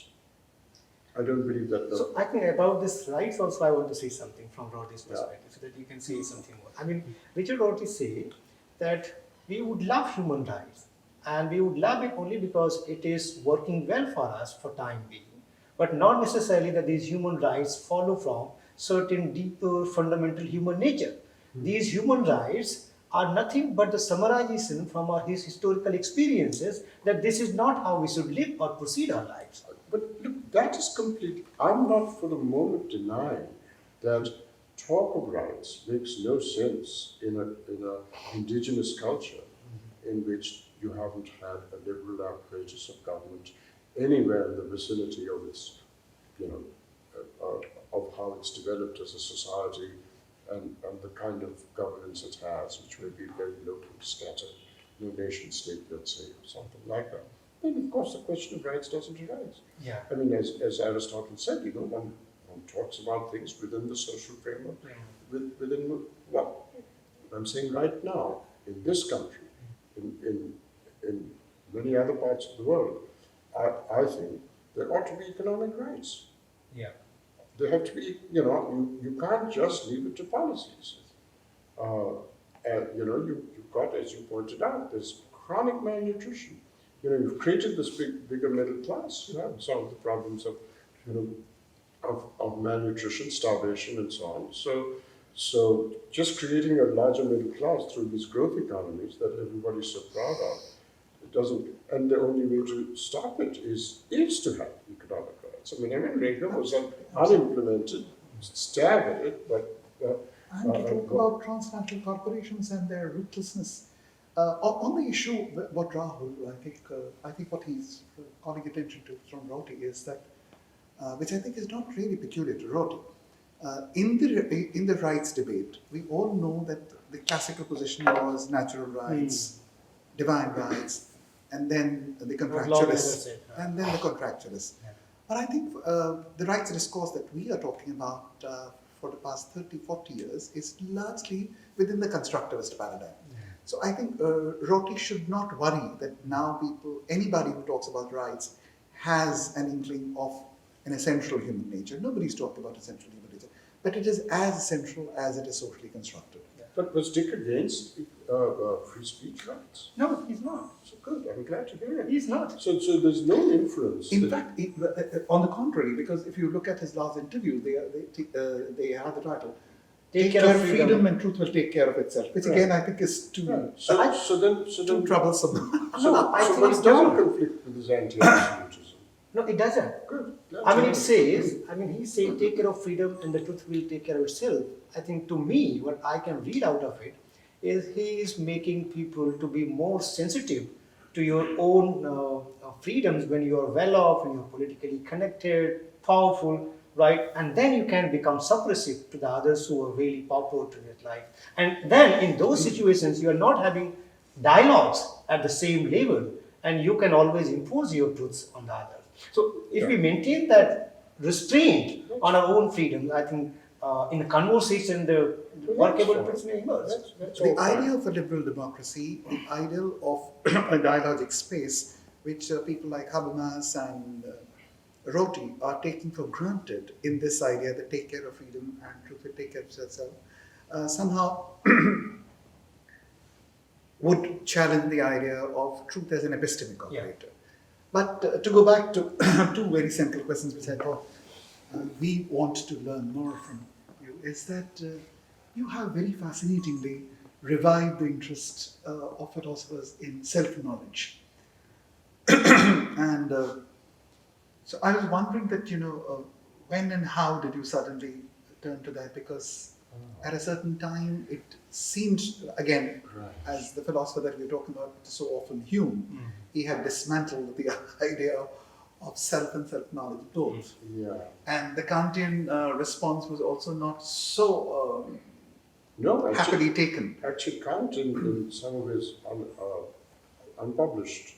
C: I don't believe that.
A: So I think about this rights also I want to say something from Rorty's perspective so that you can say something more. I mean, Richard Rorty said that we would love human rights and we would love it only because it is working well for us for time being, but not necessarily that these human rights follow from certain deeper fundamental human nature. These human rights are nothing but the summarization from his historical experiences that this is not how we should live or proceed our lives.
C: But look, that is complete. I'm not for a moment denying that talk of rights makes no sense in a indigenous culture in which you haven't had a liberal apparatus of government anywhere in the vicinity of its, of how it's developed as a society and the kind of governance it has, which may be very local, scattered, no nation state, let's say, or something like that. Then, of course, the question of rights doesn't arise.
A: Yeah.
C: I mean, as Aristotle said, one talks about things within the social framework, within what I'm saying right now, in this country, in many other parts of the world, I think there ought to be economic rights.
A: Yeah.
C: There have to be, you can't just leave it to policies. You've got, as you pointed out, this chronic malnutrition. You've created this bigger middle class. You haven't solved the problems of malnutrition, starvation, and so on. So just creating a larger middle class through these growth economies that everybody's so proud of, it doesn't. And the only way to stop it is to have economic rights. I mean, Reagan was unimplemented, stab at it, but.
B: And to talk about transnational corporations and their ruthlessness. On the issue, what Rahul, I think what he's calling attention to from Rorty is that, which I think is not really peculiar to Rorty. In the rights debate, we all know that the classical position was natural rights, divine rights, and then the contractualists, and then the contractualists.
A: Yeah.
B: But I think the rights discourse that we are talking about for the past 30, 40 years is largely within the constructivist paradigm.
A: Yeah.
B: So I think Rorty should not worry that now anybody who talks about rights has an inkling of an essential human nature. Nobody's talked about essential human nature, but it is as essential as it is socially constructed.
C: But was Dick against free speech rights?
A: No, he's not.
C: So good, I'm glad to hear it.
A: He's not.
C: So there's no inference.
B: In fact, on the contrary, because if you look at his last interview, they had the title, Take care of freedom and truth will take care of itself, which again I think is too, too troublesome.
C: But it doesn't conflict with his anti-absolutism.
A: No, it doesn't.
C: Good.
A: He says, take care of freedom and the truth will take care of itself. I think to me, what I can read out of it is he is making people to be more sensitive to your own freedoms when you are well off, when you are politically connected, powerful, right? And then you can become suppressive to the others who are really popular to your life. And then in those situations, you are not having dialogues at the same level and you can always impose your truths on the others. So if we maintain that restraint on our own freedom, I think in a conversation, the workable principle emerge.
B: The idea of a liberal democracy, the ideal of a dialogic space, which people like Habermas and Rorty are taking for granted in this idea that take care of freedom and truth will take care of itself, somehow would challenge the idea of truth as an epistemic operator. But to go back to two very central questions which I thought we want to learn more from you, is that you have very fascinatingly revived the interest of philosophers in self-knowledge. And so I was wondering that, when and how did you suddenly turn to that? Because at a certain time, it seemed, again, as the philosopher that we're talking about so often, Hume, he had dismantled the idea of self and self-knowledge both.
C: Yeah.
B: And the Kantian response was also not so
C: No,
B: happily taken.
C: actually Kant in some of his unpublished,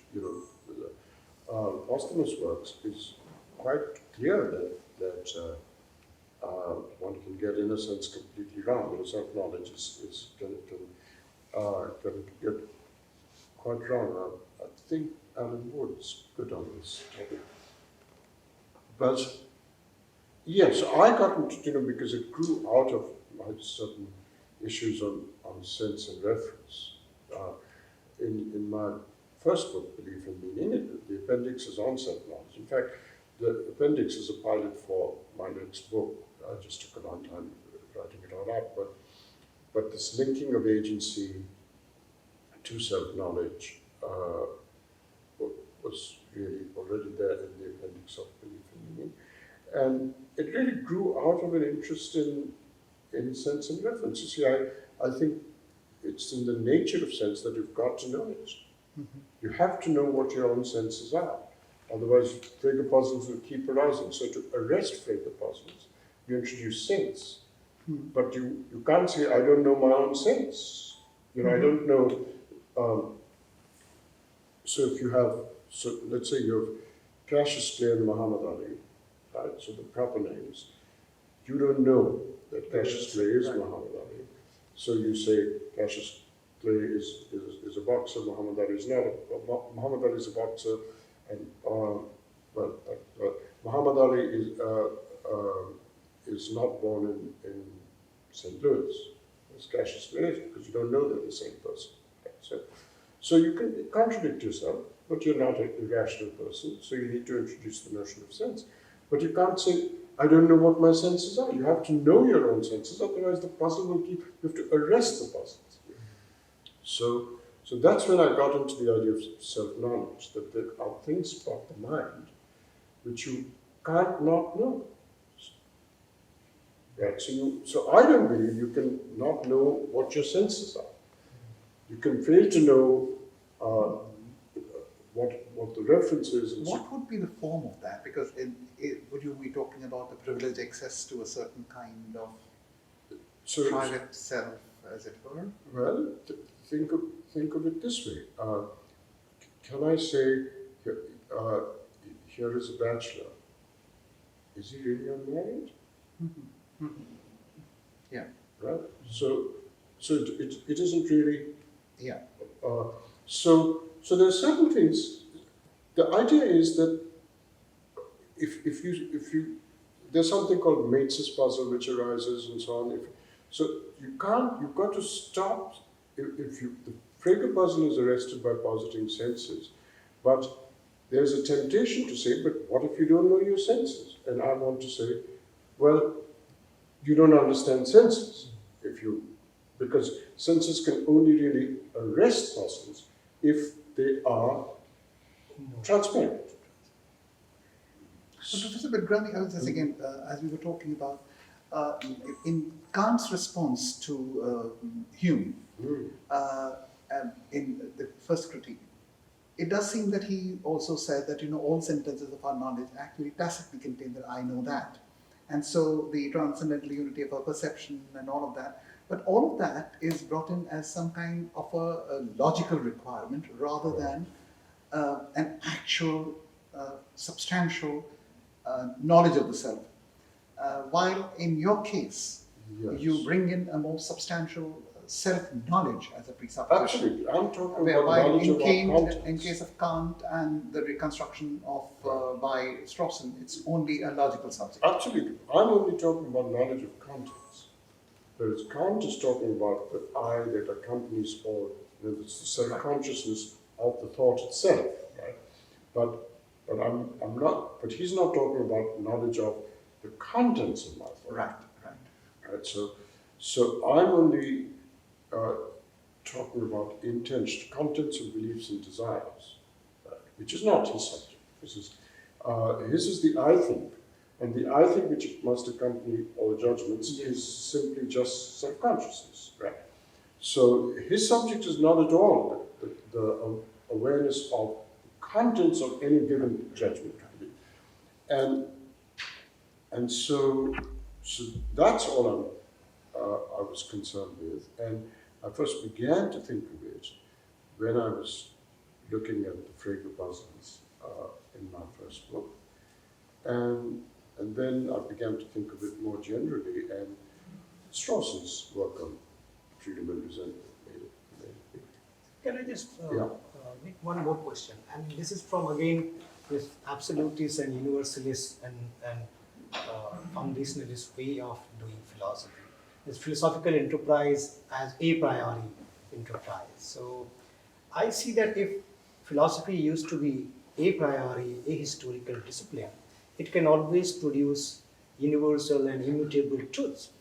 C: posthumous works is quite clear that one can get innocence completely wrong. Self-knowledge can get quite wrong. I think Alan Wood's good on this topic. But yes, I got into, because it grew out of my certain issues on sense and reference. In my first book, Belief and Meaning, the appendix is on self-knowledge. In fact, the appendix is a pilot for my next book. I just took a long time writing it all up, but this linking of agency to self-knowledge was really already there in the appendix of Belief and Meaning. And it really grew out of an interest in sense and reference. You see, I think it's in the nature of sense that you've got to know it.
B: Mm-hmm.
C: You have to know what your own senses are. Otherwise, Frege puzzles will keep arising. So to arrest Frege puzzles, you introduce sense.
B: Mm-hmm.
C: But you can't say, I don't know my own sense. I don't know. So if you have, let's say you have Cassius Clay and Muhammad Ali, right? So the proper names. You don't know that Cassius Clay is Muhammad Ali. So you say Cassius Clay is a boxer, Muhammad Ali is not. Muhammad Ali is a boxer, and Muhammad Ali is not born in St. Louis, as Cassius Clay is, because you don't know they're the same person. So you can contradict yourself, but you're not an irrational person, so you need to introduce the notion of sense. But you can't say, I don't know what my senses are. You have to know your own senses, otherwise the puzzle will keep, you have to arrest the puzzles. So that's when I got into the idea of self-knowledge, that there are things about the mind which you can't not know. Right? So I don't believe you can not know what your senses are. You can fail to know what the reference is. And
B: what would be the form of that? Because would you be talking about the privileged access to a certain kind of private self, as it were?
C: Well, think of it this way. Can I say, here is a bachelor. Is he really unmarried?
B: Mm-hmm. Mm-hmm. Yeah.
C: Right? So it isn't really.
B: Yeah.
C: So there are certain things. The idea is that if you there's something called Mates's puzzle which arises and so on. So you've got to stop. The Frege puzzle is arrested by positing senses, but there's a temptation to say, but what if you don't know your senses? And I want to say, well, you don't understand senses because senses can only really arrest puzzles if they are transparent.
B: So Professor Bilgrami, I was just again, as we were talking about, in Kant's response to Hume, in the first critique, it does seem that he also said that all sentences of our knowledge actually tacitly contain that I know that. And so the transcendental unity of our perception and all of that. But all of that is brought in as some kind of a logical requirement rather than an actual, substantial knowledge of the self. While in your case,
C: Yes.
B: you bring in a more substantial self-knowledge as a presupposition.
C: Absolutely. I'm talking about
B: Whereby
C: knowledge of our contents.
B: in case of Kant and the reconstruction of by Strawson, it's only a logical subject.
C: Absolutely. I'm only talking about knowledge of contents. Whereas Kant is talking about the I that accompanies all, it's the self-consciousness of the thought itself, right? But I'm not. But he's not talking about knowledge of the contents of my thought.
B: Right.
C: Right. So I'm only talking about intention, contents of beliefs and desires, right? Which is not his subject. His is the I think, and the I think which must accompany all judgments is simply just self-consciousness, right? So his subject is not at all the awareness of contents of any given judgment, and so that's all I was concerned with, and I first began to think of it when I was looking at the Frege puzzles in my first book, and then I began to think of it more generally, and Strauss's work on freedom and resentment made it.
A: Can I just
C: Yeah.
A: make one more question? And this is from again this absolutist and universalist and foundationalist way of doing philosophy. This philosophical enterprise as a priori enterprise. So I see that if philosophy used to be a priori, a historical discipline, it can always produce universal and immutable truths.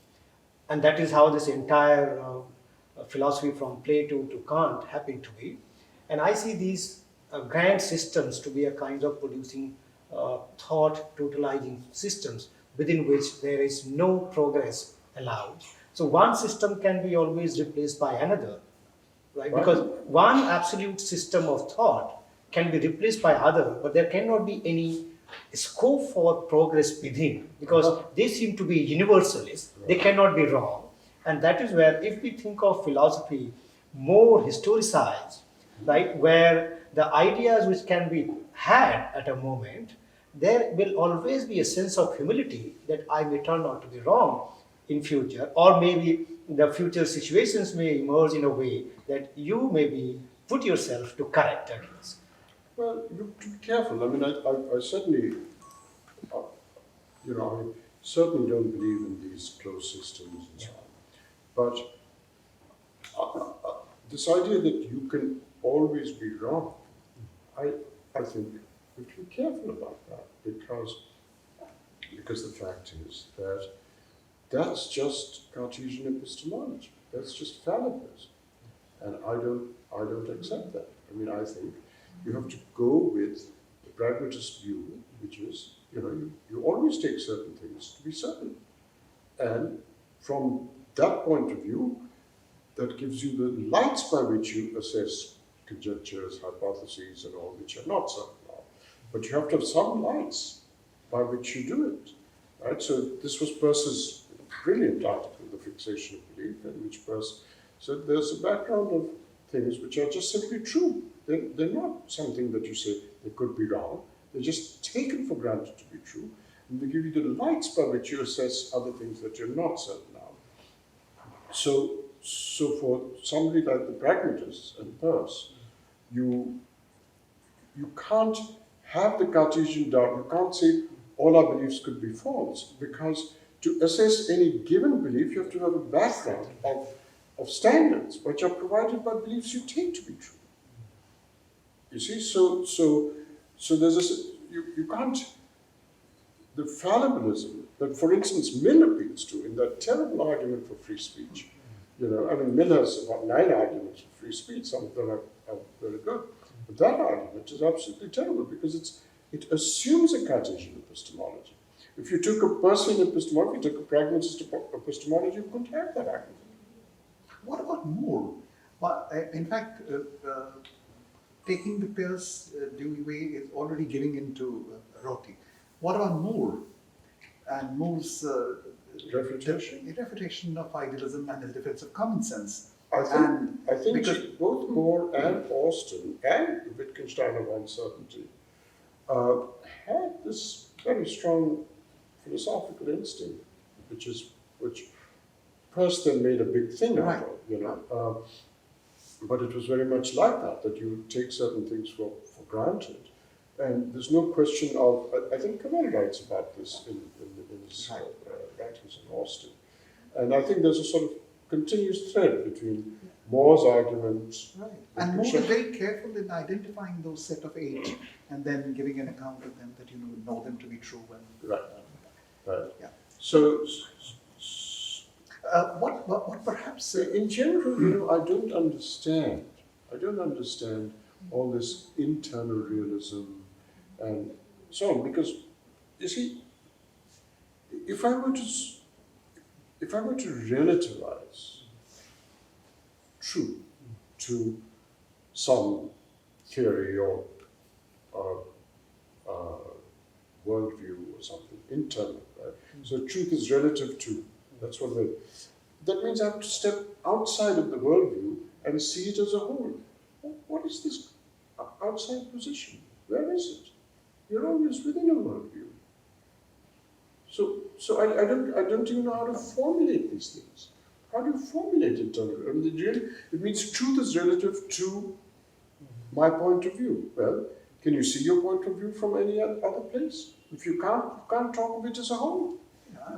A: And that is how this entire philosophy from Plato to Kant happened to be. And I see these grand systems to be a kind of producing thought totalizing systems within which there is no progress allowed. So one system can be always replaced by another, right? Because one absolute system of thought can be replaced by other, but there cannot be any scope for progress within, because they seem to be universalist. They cannot be wrong, and that is where, if we think of philosophy more historicized, right, where the ideas which can be had at a moment, there will always be a sense of humility that I may turn out to be wrong in future, or maybe the future situations may emerge in a way that you maybe put yourself to correct against.
C: Well, you have to be careful. I mean, I certainly, uh, I certainly don't believe in these closed systems and so on. But this idea that you can always be wrong, I think we have to be careful about that, because the fact is that that's just Cartesian epistemology. That's just fallibilism, and I don't accept that. I mean, I think you have to go with the pragmatist view, which is, you always take certain things to be certain. And from that point of view, that gives you the lights by which you assess conjectures, hypotheses, and all which are not certain now. But you have to have some lights by which you do it. Right? So this was Peirce's brilliant article, The Fixation of Belief, in which Peirce said there's a background of things which are just simply true. They're not something that you say they could be wrong. They're just taken for granted to be true. And they give you the lights by which you assess other things that you're not certain of. So for somebody like the pragmatists and Peirce, you can't have the Cartesian doubt. You can't say all our beliefs could be false, because to assess any given belief, you have to have a background of standards which are provided by beliefs you take to be true. You see, so there's this, you can't, the fallibilism that, for instance, Mill appeals to in that terrible argument for free speech. Mill has about 9 arguments for free speech. Some of them are very good. But that argument is absolutely terrible, because it assumes a Cartesian epistemology. If you took a Peircean epistemology, if you took a pragmatist epistemology, you couldn't have that argument.
B: What about more? Well, in fact, taking the Peirce Dewey way is already getting into Rorty. What about Moore? And Moore's refutation of idealism and his defense of common sense.
C: I think both Moore and Austin and Wittgenstein of uncertainty had this very strong philosophical instinct, which Peirce then made a big thing out of, but it was very much like that you take certain things for granted. And there's no question of, I think Cavell writes about this in his writings in Austin. And I think there's a sort of continuous thread between Moore's arguments.
B: Right. And Moore is very careful in identifying those set of 8 and then giving an account of them that you know them to be true.
C: Right.
B: Yeah.
C: So,
B: what perhaps
C: in general, I don't understand all this internal realism and so on, because you see, if I were to relativize truth to some theory or worldview or something internal. Right? So truth is relative to. That's what they. That means I have to step outside of the worldview and see it as a whole. What is this outside position? Where is it? You're always within a worldview. So I don't even know how to formulate these things. How do you formulate internally? I mean, it means truth is relative to my point of view. Well, can you see your point of view from any other place? If you can't talk of it as a whole.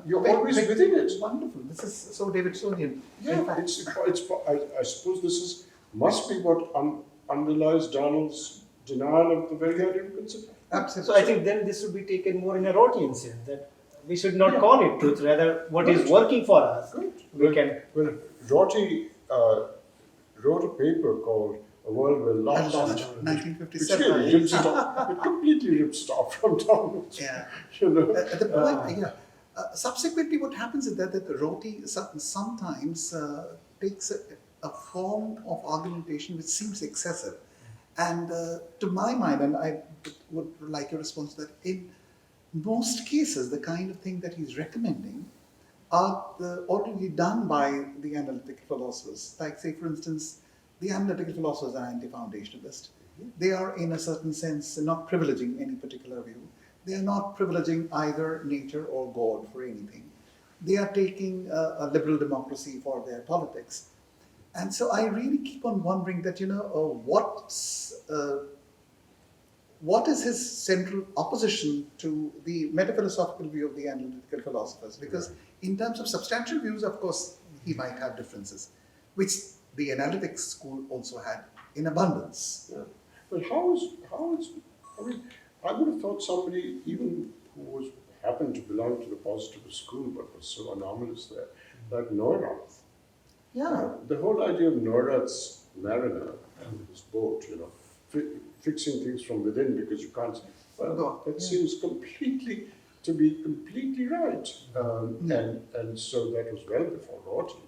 C: You're always within it.
B: Wonderful. This is so Davidsonian.
C: Yeah, I suppose this must be what underlies Donald's denial of the very idea of conception.
B: Absolutely.
A: So I think then this should be taken more in a Rortian sense, that we should not call it truth, rather what is working for us.
C: Good.
A: We can.
C: Well, Rorty wrote a paper called A World Well Lost, which
B: 1957.
C: really rips it off. It completely rips it off from Donald.
B: Yeah.
C: You know.
B: The point, subsequently, what happens is that the roti sometimes takes a form of argumentation which seems excessive. And to my mind, and I would like your response to that, in most cases, the kind of thing that he's recommending are already done by the analytical philosophers. Like, say, for instance, the analytical philosophers are anti-foundationalist. They are, in a certain sense, not privileging any particular view. They are not privileging either nature or God for anything. They are taking a liberal democracy for their politics. And so I really keep on wondering that, what is his central opposition to the metaphilosophical view of the analytical philosophers? Because in terms of substantial views, of course, he might have differences, which the analytics school also had in abundance.
C: Yeah. But how is I mean, I would have thought somebody even who happened to belong to the positivist school but was so anomalous there, like Neurath.
B: Yeah.
C: The whole idea of Neurath's mariner and his boat, fixing things from within because you can't. Well, that seems to be completely right, and so that was well before Rorty,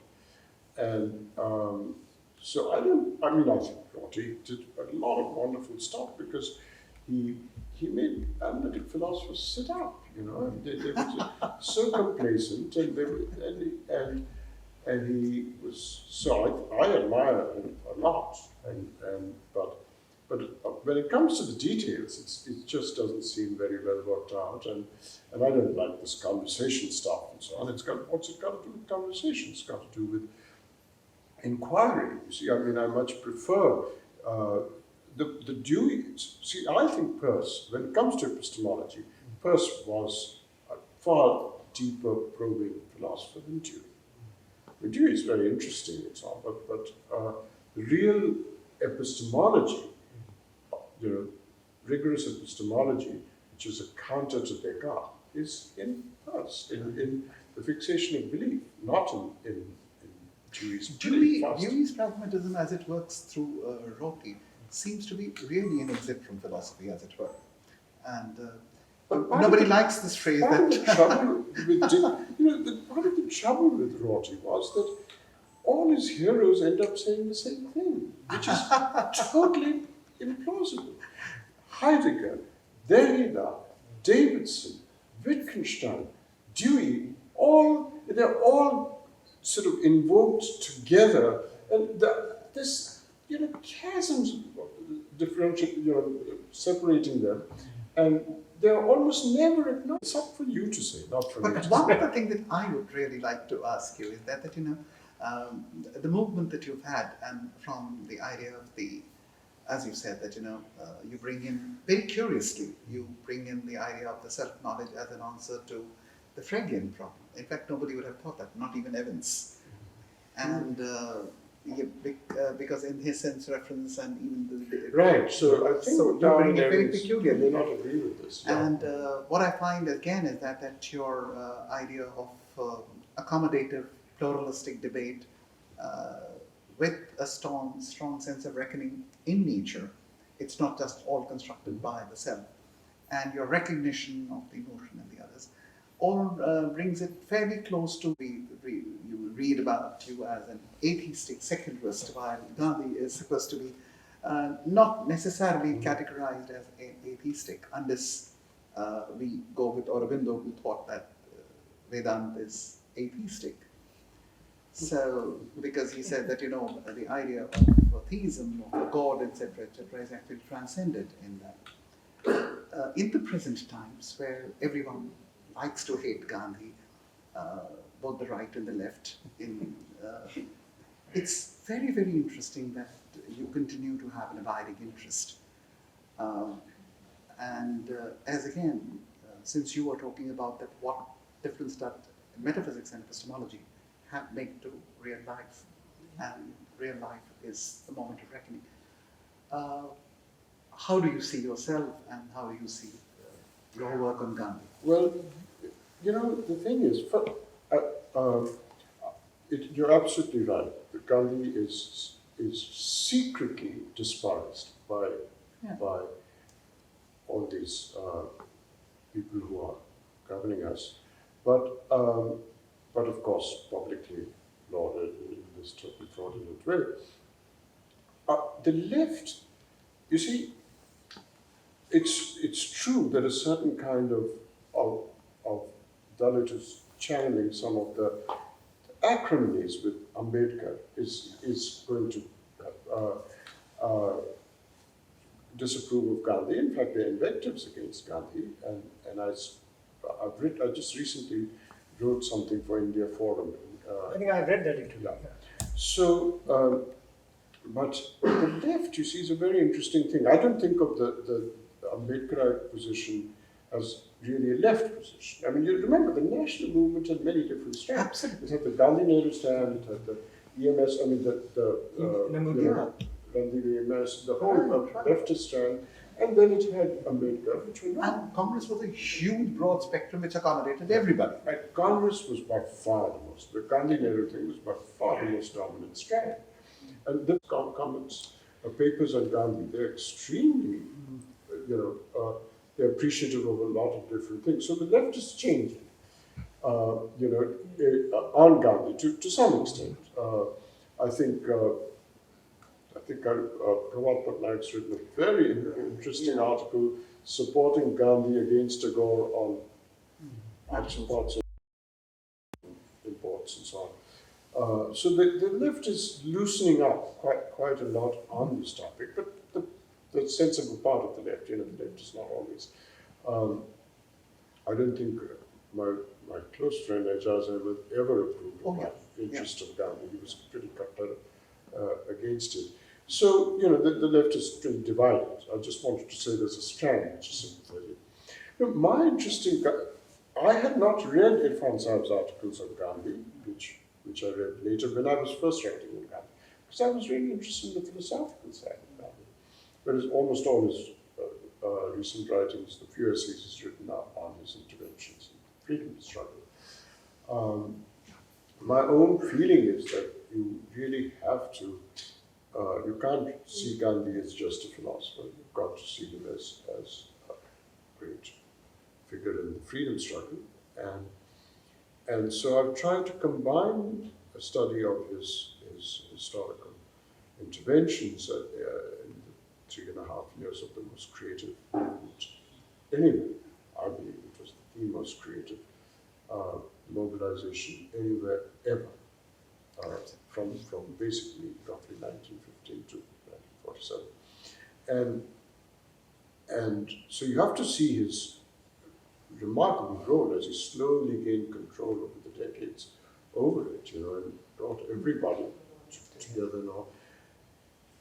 C: and so I think Rorty did a lot of wonderful stuff because he made analytic philosophers sit up, and they were so complacent, and he was so I admire him a lot, but when it comes to the details, it just doesn't seem very well worked out, and I don't like this conversation stuff and so on. What's it got to do with conversation? It's got to do with inquiry. You see, I much prefer the Dewey. See, I think Peirce, when it comes to epistemology, Peirce was a far deeper probing philosopher than Dewey. Dewey is very interesting and so on, but the real epistemology, rigorous epistemology, which is a counter to Descartes, is in Peirce, in the fixation of belief, not in Dewey's belief.
B: Dewey's pragmatism, as it works through Rorty, seems to be really an exit from philosophy, as it were. And nobody likes this phrase.
C: Part of the trouble with Rorty was that all his heroes end up saying the same thing, which is totally implausible. Heidegger, Derrida, Davidson, Wittgenstein, Dewey, they're all sort of invoked together, and this chasms separating them, and they're almost never acknowledged. It's up for you to say, not for me.
B: But one other thing that I would really like to ask you is that the movement that you've had, and from the idea of as you said, that you bring in, very curiously, you bring in the idea of the self-knowledge as an answer to the Freudian problem. In fact, nobody would have thought that, not even Evans. And because in his sense reference and even
C: right, so I think
B: you bring it very peculiar.
C: May not agree with this. Yeah.
B: And what I find again is that your idea of accommodative, pluralistic debate with a strong sense of reckoning in nature, it's not just all constructed by the self, and your recognition of the emotion and the others, all brings it fairly close to you read about you as an atheistic secularist, while Gandhi is supposed to be not necessarily categorized as atheistic, unless we go with Aurobindo, who thought that Vedanta is atheistic. So, because he said that, the idea of theism, of a God, etc., is actually transcended in that. In the present times, where everyone likes to hate Gandhi, both the right and the left, it's very, very interesting that you continue to have an abiding interest. As again, since you were talking about that, what difference that metaphysics and epistemology have made to real life, and real life is the moment of reckoning. How do you see yourself, and how do you see your work on Gandhi?
C: Well, the thing is, you're absolutely right. Gandhi is secretly despised by all these people who are governing us, but of course publicly lauded in this totally fraudulent way. The left, you see, it's true that a certain kind of Dalit is channeling some of the acrimonies with Ambedkar is going to disapprove of Gandhi. In fact, there are invectives against Gandhi, and I just recently wrote something for India Forum.
A: I think I read that interview.
C: Yeah. So, but the left, you see, is a very interesting thing. I don't think of the Ambedkarite position as really a left position. I mean, you remember the national movement had many different strands.
B: Absolutely.
C: It had the Gandhi Nehru stand, it had the EMS, I mean, Gandhi EMS, the whole leftist strand, and then it had Ambedkar, which were not.
B: And Congress was a huge, broad spectrum which accommodated everybody.
C: Right. Congress was by far the most, the Gandhi Nehru thing was by far the most dominant strand. And the comments, papers on Gandhi, they're extremely, they're appreciative of a lot of different things. So the left has changed, on Gandhi to some extent. I think Pravat Patnaik's written a very interesting article supporting Gandhi against de Gaulle on parts of imports and so on. So the left is loosening up quite a lot on this topic, but the sensible part of the left, the left is not always. I don't think my close friend Ejaz ever approved of my interest of Gandhi. He was pretty cutthroat against it. So, the left is pretty divided. I just wanted to say there's a strand which is sympathetic. My interesting, I had not read Irfan Saab's articles on Gandhi, which I read later when I was first writing on Gandhi, because I was really interested in the philosophical side of Gandhi. Whereas almost all his recent writings, the few essays he's written on his interventions in the freedom struggle. My own feeling is that you really have to, you can't see Gandhi as just a philosopher. You've got to see him as a great figure in the freedom struggle. And so I've tried to combine a study of his historical interventions in the 3.5 years of the most creative movement. Anyway, I believe it was the most creative mobilization anywhere ever, from basically roughly 1915 to 1947. And so you have to see his remarkable role as he slowly gained control over the decades over it, and brought everybody together and all.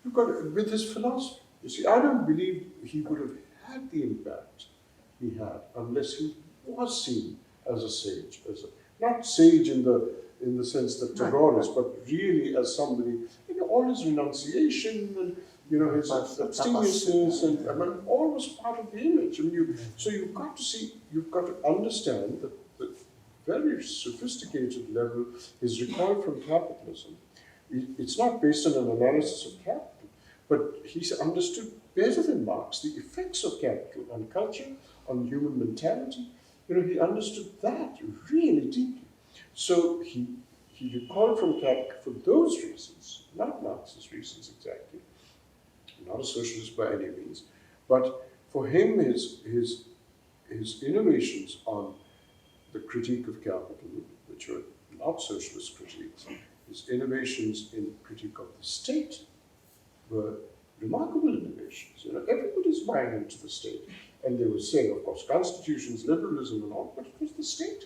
C: You've got with his philosophy. You see, I don't believe he would have had the impact he had unless he was seen as a sage, not sage in the sense that Tagore is, but really as somebody, all his renunciation and his abstemiousness and all was part of the image. So you've got to understand that the very sophisticated level is recoil from capitalism. It's not based on an analysis of capital, but he's understood better than Marx the effects of capital on culture, on human mentality. He understood that really deeply. So he recoiled from capital for those reasons, not Marxist reasons exactly. Not a socialist by any means, but for him, his his innovations on the critique of capital, which were not socialist critiques, his innovations in critique of the state were remarkable innovations. Everybody's buying into the state. And they were saying, of course, constitutions, liberalism and all, but it was the state.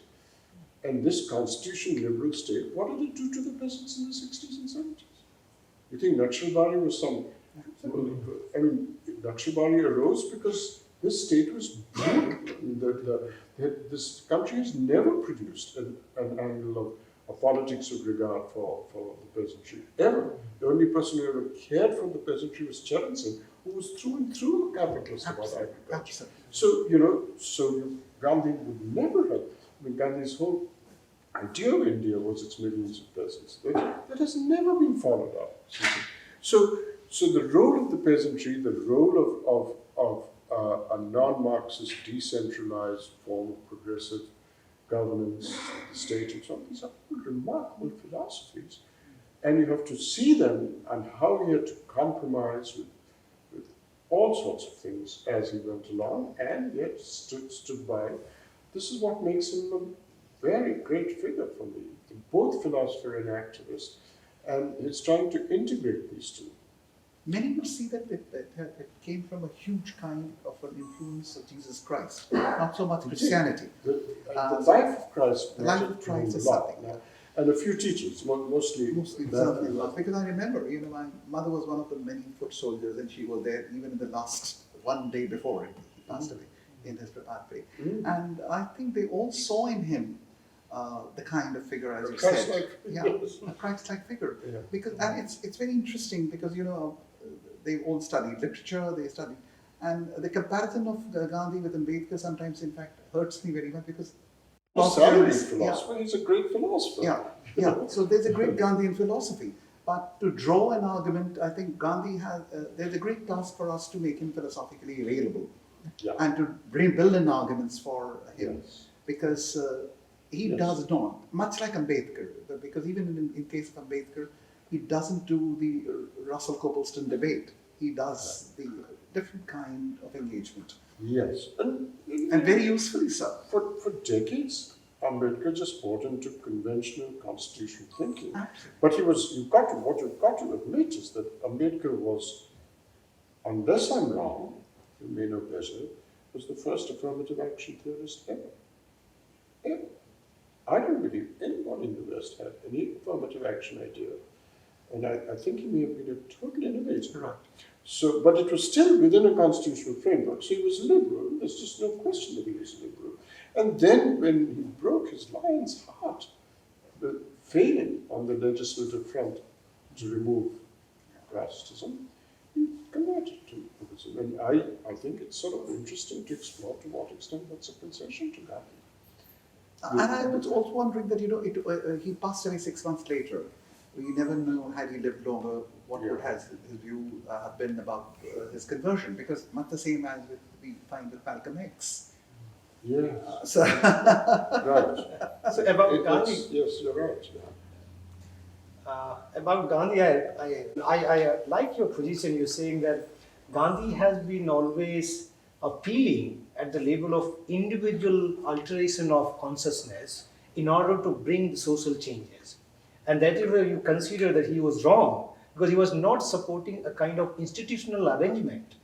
C: And this constitution, liberal state, what did it do to the peasants in the 60s and 70s? You think Naxalbari was some... I mean, Naxalbari arose because this state was this country has never produced an angle of politics with regard for the peasantry, ever. The only person who ever cared for the peasantry was Charan Singh, who was through and through a capitalist about agriculture. So, Gandhi would never have, Gandhi's whole idea of India was its millions of peasants. That has never been followed up. So the role of the peasantry, the role of a non-Marxist, decentralized form of progressive governance, the state and so on, these are remarkable philosophies. And you have to see them and how he had to compromise with all sorts of things as he went along, and yet stood by. This is what makes him a very great figure for me, both philosopher and activist, and he's trying to integrate these two.
B: Many would see that it came from a huge kind of an influence of Jesus Christ, not so much Christianity.
C: The life of Christ.
B: The life of Christ is something.
C: Yeah. And a few teachings, mostly
B: because I remember, my mother was one of the many foot soldiers, and she was there even in the last one day before he passed away in his preparatory. And I think they all saw in him the kind of figure, as you said, a Christ-like figure.
C: Yeah.
B: Because it's very interesting because they all studied literature, they studied, and the comparison of Gandhi with Ambedkar sometimes, in fact, hurts me very much because.
C: Philosopher. He's a great philosopher.
B: Yeah. So there's a great Gandhian philosophy. But to draw an argument, I think Gandhi has, there's a great task for us to make him philosophically available and to build in arguments for him. Yes. Because he does not, much like Ambedkar, because even in case of Ambedkar, he doesn't do the Russell Copleston debate. He does the different kind of engagement.
C: Yes.
B: And very usefully so.
C: For decades, Ambedkar just bought into conventional constitutional thinking.
B: Absolutely.
C: But what you've got to admit is that Ambedkar was, unless I'm wrong, you may know better, was the first affirmative action theorist ever. I don't believe anyone in the West had any affirmative action idea. And I think he may have been a total innovator.
B: Right.
C: So, but it was still within a constitutional framework. So he was liberal. There's just no question that he was liberal. And then when he broke his lion's heart, failing on the legislative front to remove casteism, he converted to Buddhism. And I think it's sort of interesting to explore to what extent that's a concession to Gandhi.
B: And I was also wondering that, he passed away 6 months later. We never know, had he lived longer, what would his view have been about his conversion, because much the same as we find with Malcolm X.
C: Yes.
A: Right. So about Gandhi.
C: Yes, you're right.
A: About Gandhi, I like your position. You're saying that Gandhi has been always appealing at the level of individual alteration of consciousness in order to bring the social changes. And that is where you consider that he was wrong, because he was not supporting a kind of institutional arrangement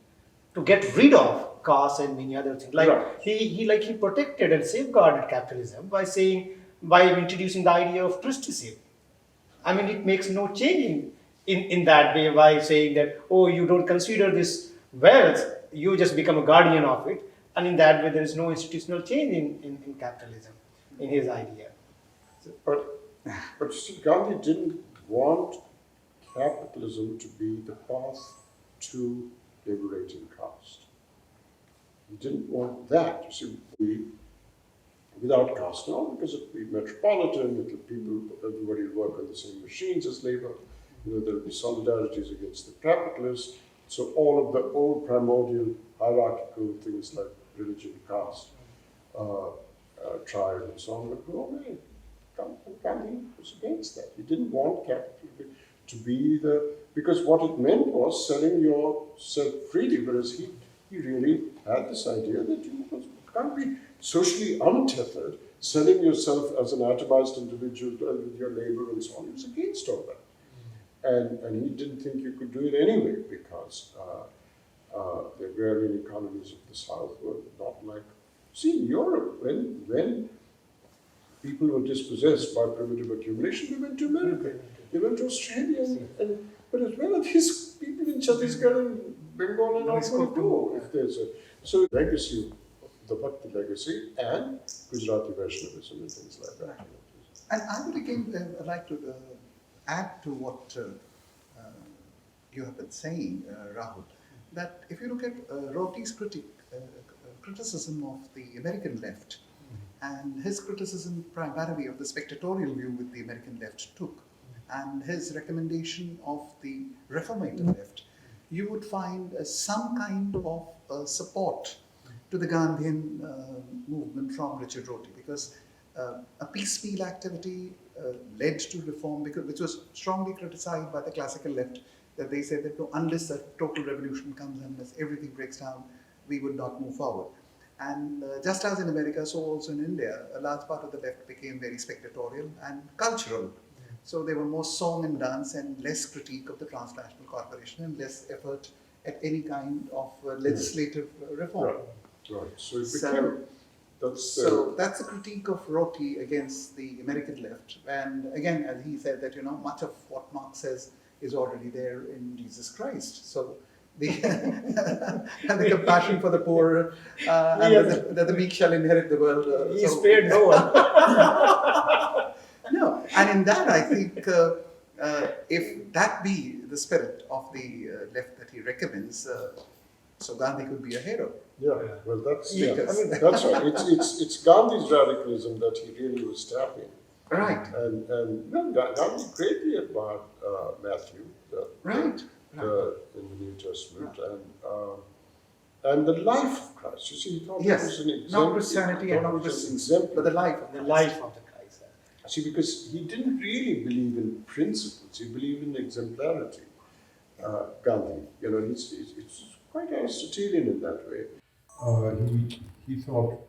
A: to get rid of caste and many other things. He protected and safeguarded capitalism by introducing the idea of trusteeship. I mean, it makes no change in that way by saying that, oh, you don't consider this wealth, you just become a guardian of it. And in that way, there is no institutional change in capitalism, in his idea.
C: But see, Gandhi didn't want capitalism to be the path to liberating caste. He didn't want that. You see, without caste now, because it would be metropolitan, everybody will work on the same machines as labor, there will be solidarities against the capitalists. So all of the old primordial hierarchical things like religion, caste, tribe, and so on would go away. Gandhi was against that. He didn't want capital to be because what it meant was selling yourself freely, whereas he really had this idea that you must can't be socially untethered, selling yourself as an atomized individual with your labor and so on. He was against all that. And he didn't think you could do it anyway because the agrarian economies of the South were not like, see, in Europe, when people were dispossessed by primitive accumulation, they went to America, they went to Australia, but as well as these people in Chhattisgarh and Bengal and all going to go if there's a, so legacy, the Bhakti legacy and Gujarati Vaishnavism and things like that.
B: And I would again like to add to what you have been saying, Rahul, that if you look at Roti's criticism of the American left, and his criticism primarily of the spectatorial view which the American left took, and his recommendation of the reformator left, you would find some kind of support to the Gandhian movement from Richard Roti, because a piecemeal activity led to reform, which was strongly criticized by the classical left, that they said that no, unless a total revolution comes, unless everything breaks down, we would not move forward. And just as in America, so also in India, a large part of the left became very spectatorial and cultural. So there were more song and dance and less critique of the transnational corporation and less effort at any kind of legislative reform.
C: Right. So it became,
B: so that's a critique of Roti against the American left. And again, as he said that, much of what Marx says is already there in Jesus Christ. So the and the compassion for the poor and that the meek shall inherit the world.
A: He spared no one.
B: No, and in that I think if that be the spirit of the left that he recommends, so Gandhi could be a hero.
C: Yeah, well, that's
B: Yeah.
C: I mean, that's right. It's Gandhi's radicalism that he really was tapping.
B: Right.
C: And no, Gandhi greatly admired Matthew,
B: Right.
C: in the New Testament, and the life of Christ. You see, he thought it was an exemplar.
B: Not Christianity and not Christians, but the life of
A: The life of the Christ.
C: See, because he didn't really believe in principles; he believed in exemplarity. Gandhi, it's quite Aristotelian in that way. He thought,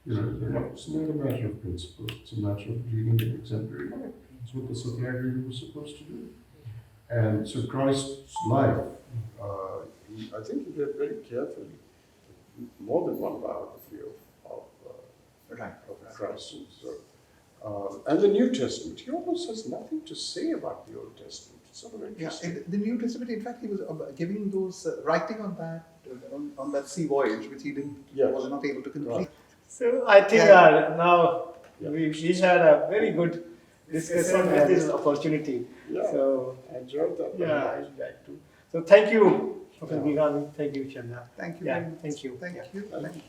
C: it's not a matter of principle; it's a matter of leading an exemplary life. That's what the Satyagrahi was supposed to do. And so Christ's life, I think he read very carefully more than one biography of Christ. And, so, and the New Testament, he almost has nothing to say about the Old Testament. It's sort of interesting.
B: Yeah, in the New Testament, in fact, he was giving those, writing on that sea voyage, which he was not able to complete.
C: Right.
A: So I think now we had a very good discussion at this opportunity.
C: Yeah,
A: so
C: I enjoyed that.
A: yeah, I'd like to. So thank you, Prof. Bilgrami. Thank you, Chanda.
B: Thank you.
A: Yeah,
B: very much.
A: thank you.
B: Thank
A: Yeah.
B: you.
C: Thank you.